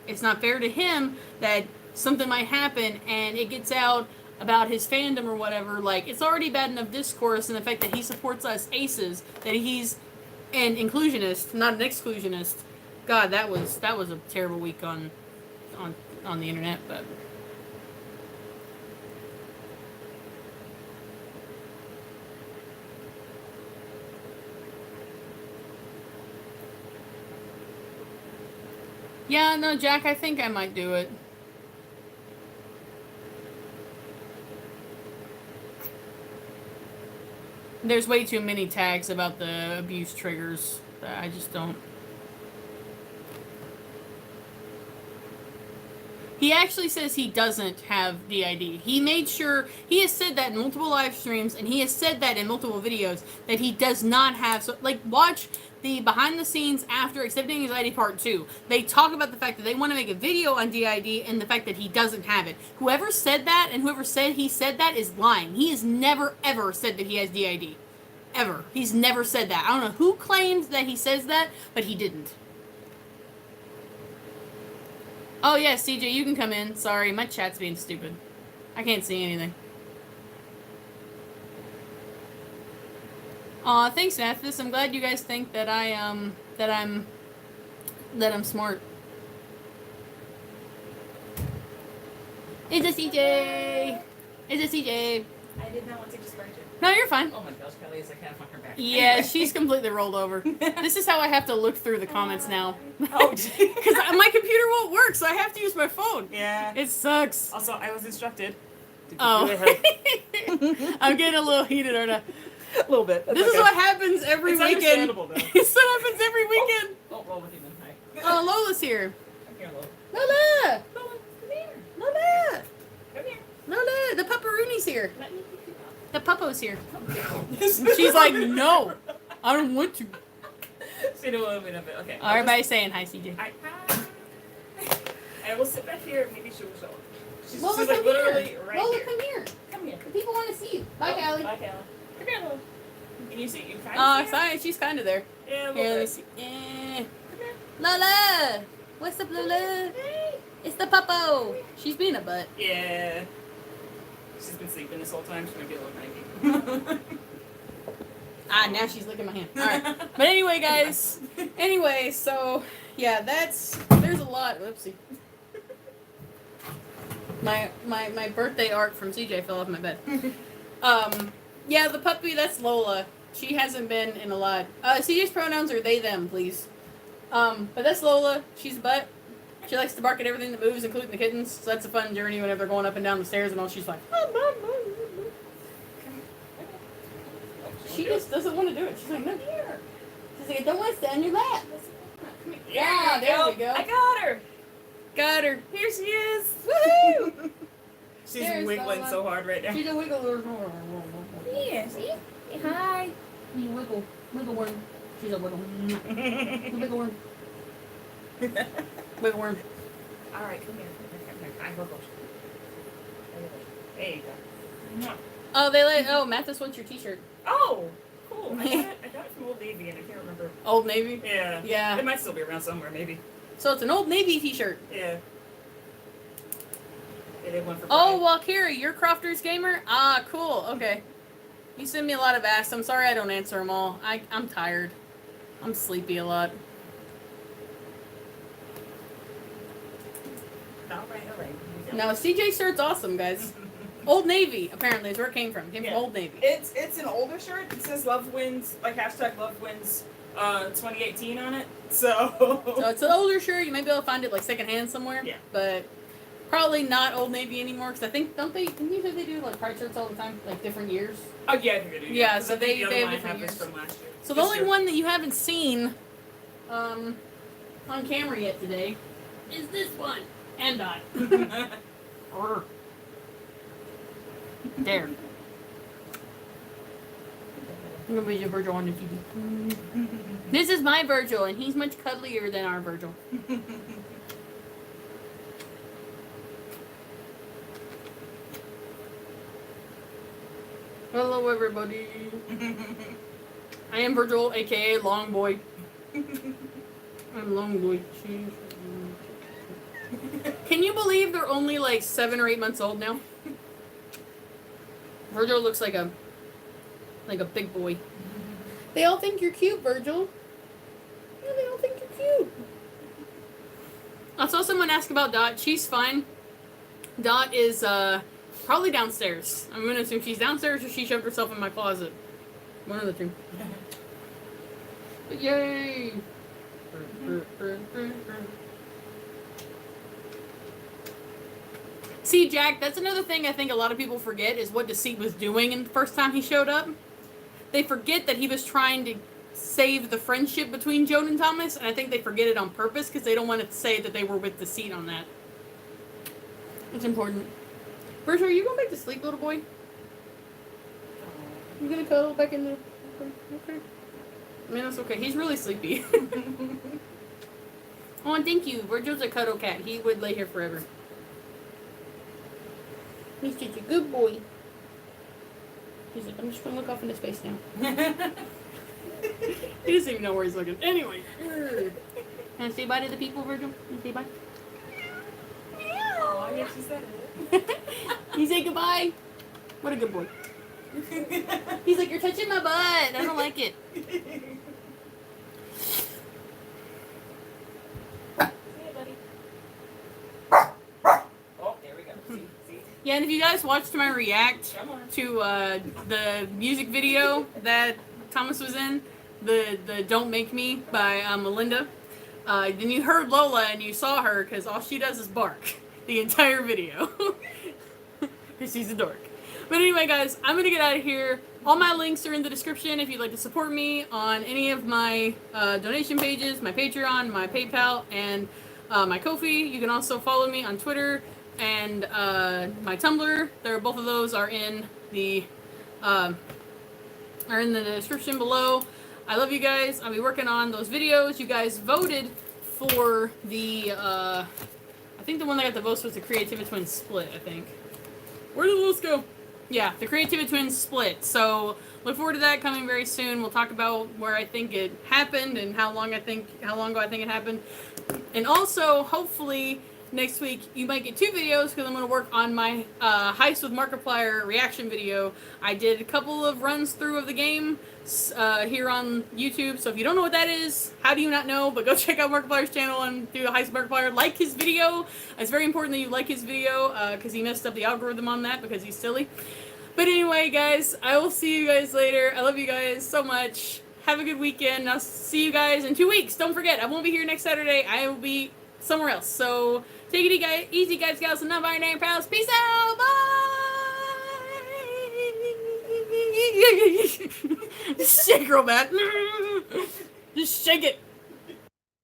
Speaker 1: It's not fair to him that something might happen and it gets out about his fandom or whatever. Like, it's already bad enough discourse and the fact that he supports us aces, that he's an inclusionist, not an exclusionist. God, that was a terrible week on the internet, but yeah, no, Jack, I think I might do it. There's way too many tags about the abuse triggers that I just don't. He actually says he doesn't have DID. He made sure, he has said that in multiple live streams, and he has said that in multiple videos, that he does not have, so, like, watch the behind the scenes after Accepting Anxiety Part 2. They talk about the fact that they want to make a video on DID and the fact that he doesn't have it. Whoever said that and whoever said he said that is lying. He has never, ever said that he has DID. Ever. He's never said that. I don't know who claims that he says that, but he didn't. Oh, yeah, CJ, you can come in. Sorry, my chat's being stupid. I can't see anything. Aw, thanks, Mathis. I'm glad you guys think that I'm smart. It's a CJ! It's a CJ!
Speaker 2: I did not want to distract you.
Speaker 1: No, you're fine.
Speaker 2: Oh my gosh, Kelly is like half on her back.
Speaker 1: Yeah, she's completely rolled over. This is how I have to look through the comments now.
Speaker 2: Oh,
Speaker 1: Because my computer won't work, so I have to use my phone.
Speaker 2: Yeah.
Speaker 1: It sucks.
Speaker 2: Also, I was instructed.
Speaker 1: Oh. I'm getting a little heated, aren't I?
Speaker 2: A little bit. That's
Speaker 1: This
Speaker 2: okay.
Speaker 1: is what happens every
Speaker 2: It's
Speaker 1: weekend.
Speaker 2: understandable, though.
Speaker 1: This what happens every weekend.
Speaker 2: Oh, roll with you then. Hi.
Speaker 1: Oh, Lola's here.
Speaker 2: Come here, Lola.
Speaker 1: Lola!
Speaker 2: Lola, come here.
Speaker 1: Lola!
Speaker 2: Come here.
Speaker 1: Lola! The pupperooni's here.
Speaker 2: Let me pick you up.
Speaker 1: The puppo's here. She's like, no, I don't want to.
Speaker 2: She don't want me to. Okay.
Speaker 1: Everybody's saying hi, CJ.
Speaker 2: Hi. I will sit back here and maybe she'll show up. She's
Speaker 1: Lola,
Speaker 2: like
Speaker 1: come
Speaker 2: literally
Speaker 1: here.
Speaker 2: right
Speaker 1: Lola,
Speaker 2: here.
Speaker 1: come here.
Speaker 2: Come here.
Speaker 1: The people want to see you. Bye, Callie.
Speaker 2: Bye, Callie. Come here, Lola. Can you see? You kind
Speaker 1: Oh,
Speaker 2: of see her?
Speaker 1: sorry, she's kind of there.
Speaker 2: Yeah, a
Speaker 1: Here,
Speaker 2: little
Speaker 1: let me
Speaker 2: bit.
Speaker 1: see.
Speaker 2: Come here.
Speaker 1: Lola! What's up, Lola?
Speaker 2: Hey.
Speaker 1: It's the puppo. She's being a butt.
Speaker 2: Yeah. She's been sleeping this whole time. She's gonna get a little cranky.
Speaker 1: Now she's licking my hand. Alright. But anyway, guys. Anyway, so, yeah, there's a lot. Whoopsie. My birthday art from CJ fell off my bed. Yeah, the puppy, that's Lola. She hasn't been in a lot. CJ's pronouns are they, them, please. But that's Lola. She's a butt. She likes to bark at everything that moves, including the kittens. So that's a fun journey whenever they're going up and down the stairs and all. She's like, she just doesn't want to do it. She's like, no. She's like, I don't want to sit on your lap. Yeah, there we go.
Speaker 2: I got her.
Speaker 1: Got her.
Speaker 2: Here she is.
Speaker 1: Woohoo!
Speaker 2: She's
Speaker 1: There's
Speaker 2: wiggling
Speaker 1: Lola.
Speaker 2: so hard right now.
Speaker 1: She's a wiggle.
Speaker 2: Yeah, see? Say hi.
Speaker 1: You wiggle. Wiggle worm. She's a wiggle. Wiggle worm. Wiggle worm.
Speaker 2: All right, come here. Come here. I wiggle. There you go.
Speaker 1: Oh, they let. Oh, Mathis wants your T-shirt.
Speaker 2: Oh, cool. I got it from Old Navy, and I can't remember.
Speaker 1: Old Navy.
Speaker 2: Yeah.
Speaker 1: Yeah.
Speaker 2: It might still be around somewhere, maybe.
Speaker 1: So it's an Old Navy T-shirt.
Speaker 2: Yeah. They did one for
Speaker 1: Oh,
Speaker 2: Pride.
Speaker 1: well, Carrie, you're Crofters Gamer? Ah, cool. Okay. You send me a lot of asks. I'm sorry I don't answer them all. I'm tired. I'm sleepy a lot.
Speaker 2: All right.
Speaker 1: No, CJ shirt's awesome, guys. Old Navy, apparently, is where it came from. It came
Speaker 2: Yeah.
Speaker 1: from Old Navy.
Speaker 2: It's an older shirt. It says Love Wins, like hashtag Love Wins 2018 on it. So
Speaker 1: it's an older shirt. You may be able to find it like secondhand somewhere.
Speaker 2: Yeah.
Speaker 1: But probably not Old Navy anymore because I think didn't you say they do like pride shirts all the time, like different years?
Speaker 2: Oh yeah, I think they do.
Speaker 1: Yeah,
Speaker 2: 'Cause
Speaker 1: so
Speaker 2: I think
Speaker 1: they
Speaker 2: the other
Speaker 1: have
Speaker 2: one I
Speaker 1: different
Speaker 2: have is
Speaker 1: years.
Speaker 2: from last year.
Speaker 1: So the
Speaker 2: This
Speaker 1: only
Speaker 2: year.
Speaker 1: one that you haven't seen on camera yet today is this one. And Dot. There. I'm gonna be your Virgil on the TV. This is my Virgil, and he's much cuddlier than our Virgil. Hello, everybody. I am Virgil, aka Long Boy. I'm Long Boy. Can you believe they're only like 7 or 8 months old now? Virgil looks like a big boy. They all think you're cute, Virgil. Yeah, they all think you're cute. I saw someone ask about Dot. She's fine. Dot is probably downstairs. I'm gonna assume she's downstairs or she shoved herself in my closet. One of the two. But yay! See, Jack, that's another thing I think a lot of people forget is what Deceit was doing in the first time he showed up. They forget that he was trying to save the friendship between Joan and Thomas, and I think they forget it on purpose because they don't want to say that they were with Deceit on that. It's important. Virgil, are you going back to sleep, little boy? You gonna cuddle back in the... Okay. I mean, that's okay. He's really sleepy. Oh, and thank you. Virgil's a cuddle cat. He would lay here forever. He's such a good boy. He's like, I'm just gonna look off into space now. He doesn't even know where he's looking. Anyway. Can I say bye to the people, Virgil? Can you say bye?
Speaker 2: Oh, yeah, she said it.
Speaker 1: You say goodbye? What a good boy. He's like, you're touching my butt. I don't like it.
Speaker 2: Oh, there we go. See?
Speaker 1: Yeah, and if you guys watched my react
Speaker 2: Come on.
Speaker 1: to the music video that Thomas was in, the Don't Make Me by Melinda, then you heard Lola and you saw her because all she does is bark the entire video. Because she's a dork. But anyway, guys, I'm going to get out of here. All my links are in the description if you'd like to support me on any of my donation pages, my Patreon, my PayPal, and my Ko-fi. You can also follow me on Twitter and my Tumblr. Both of those are in the description below. I love you guys. I'll be working on those videos. You guys voted for the I think the one that got the votes was the Creativity Twins split, I think. Where did the votes go? Yeah, the Creativity Twins split. So look forward to that coming very soon. We'll talk about where I think it happened and how long ago I think it happened. And also, hopefully, next week you might get 2 videos because I'm going to work on my Heist with Markiplier reaction video. I did a couple of runs through of the game here on YouTube. So if you don't know what that is, how do you not know? But go check out Markiplier's channel and do the Heist with Markiplier. Like his video. It's very important that you like his video because he messed up the algorithm on that because he's silly. But anyway, guys, I will see you guys later. I love you guys so much. Have a good weekend. I'll see you guys in 2 weeks. Don't forget, I won't be here next Saturday. I will be somewhere else. So take it easy, guys, gals, and non-binary pals. Peace out. Bye. Just shake, girl, man. Just shake it.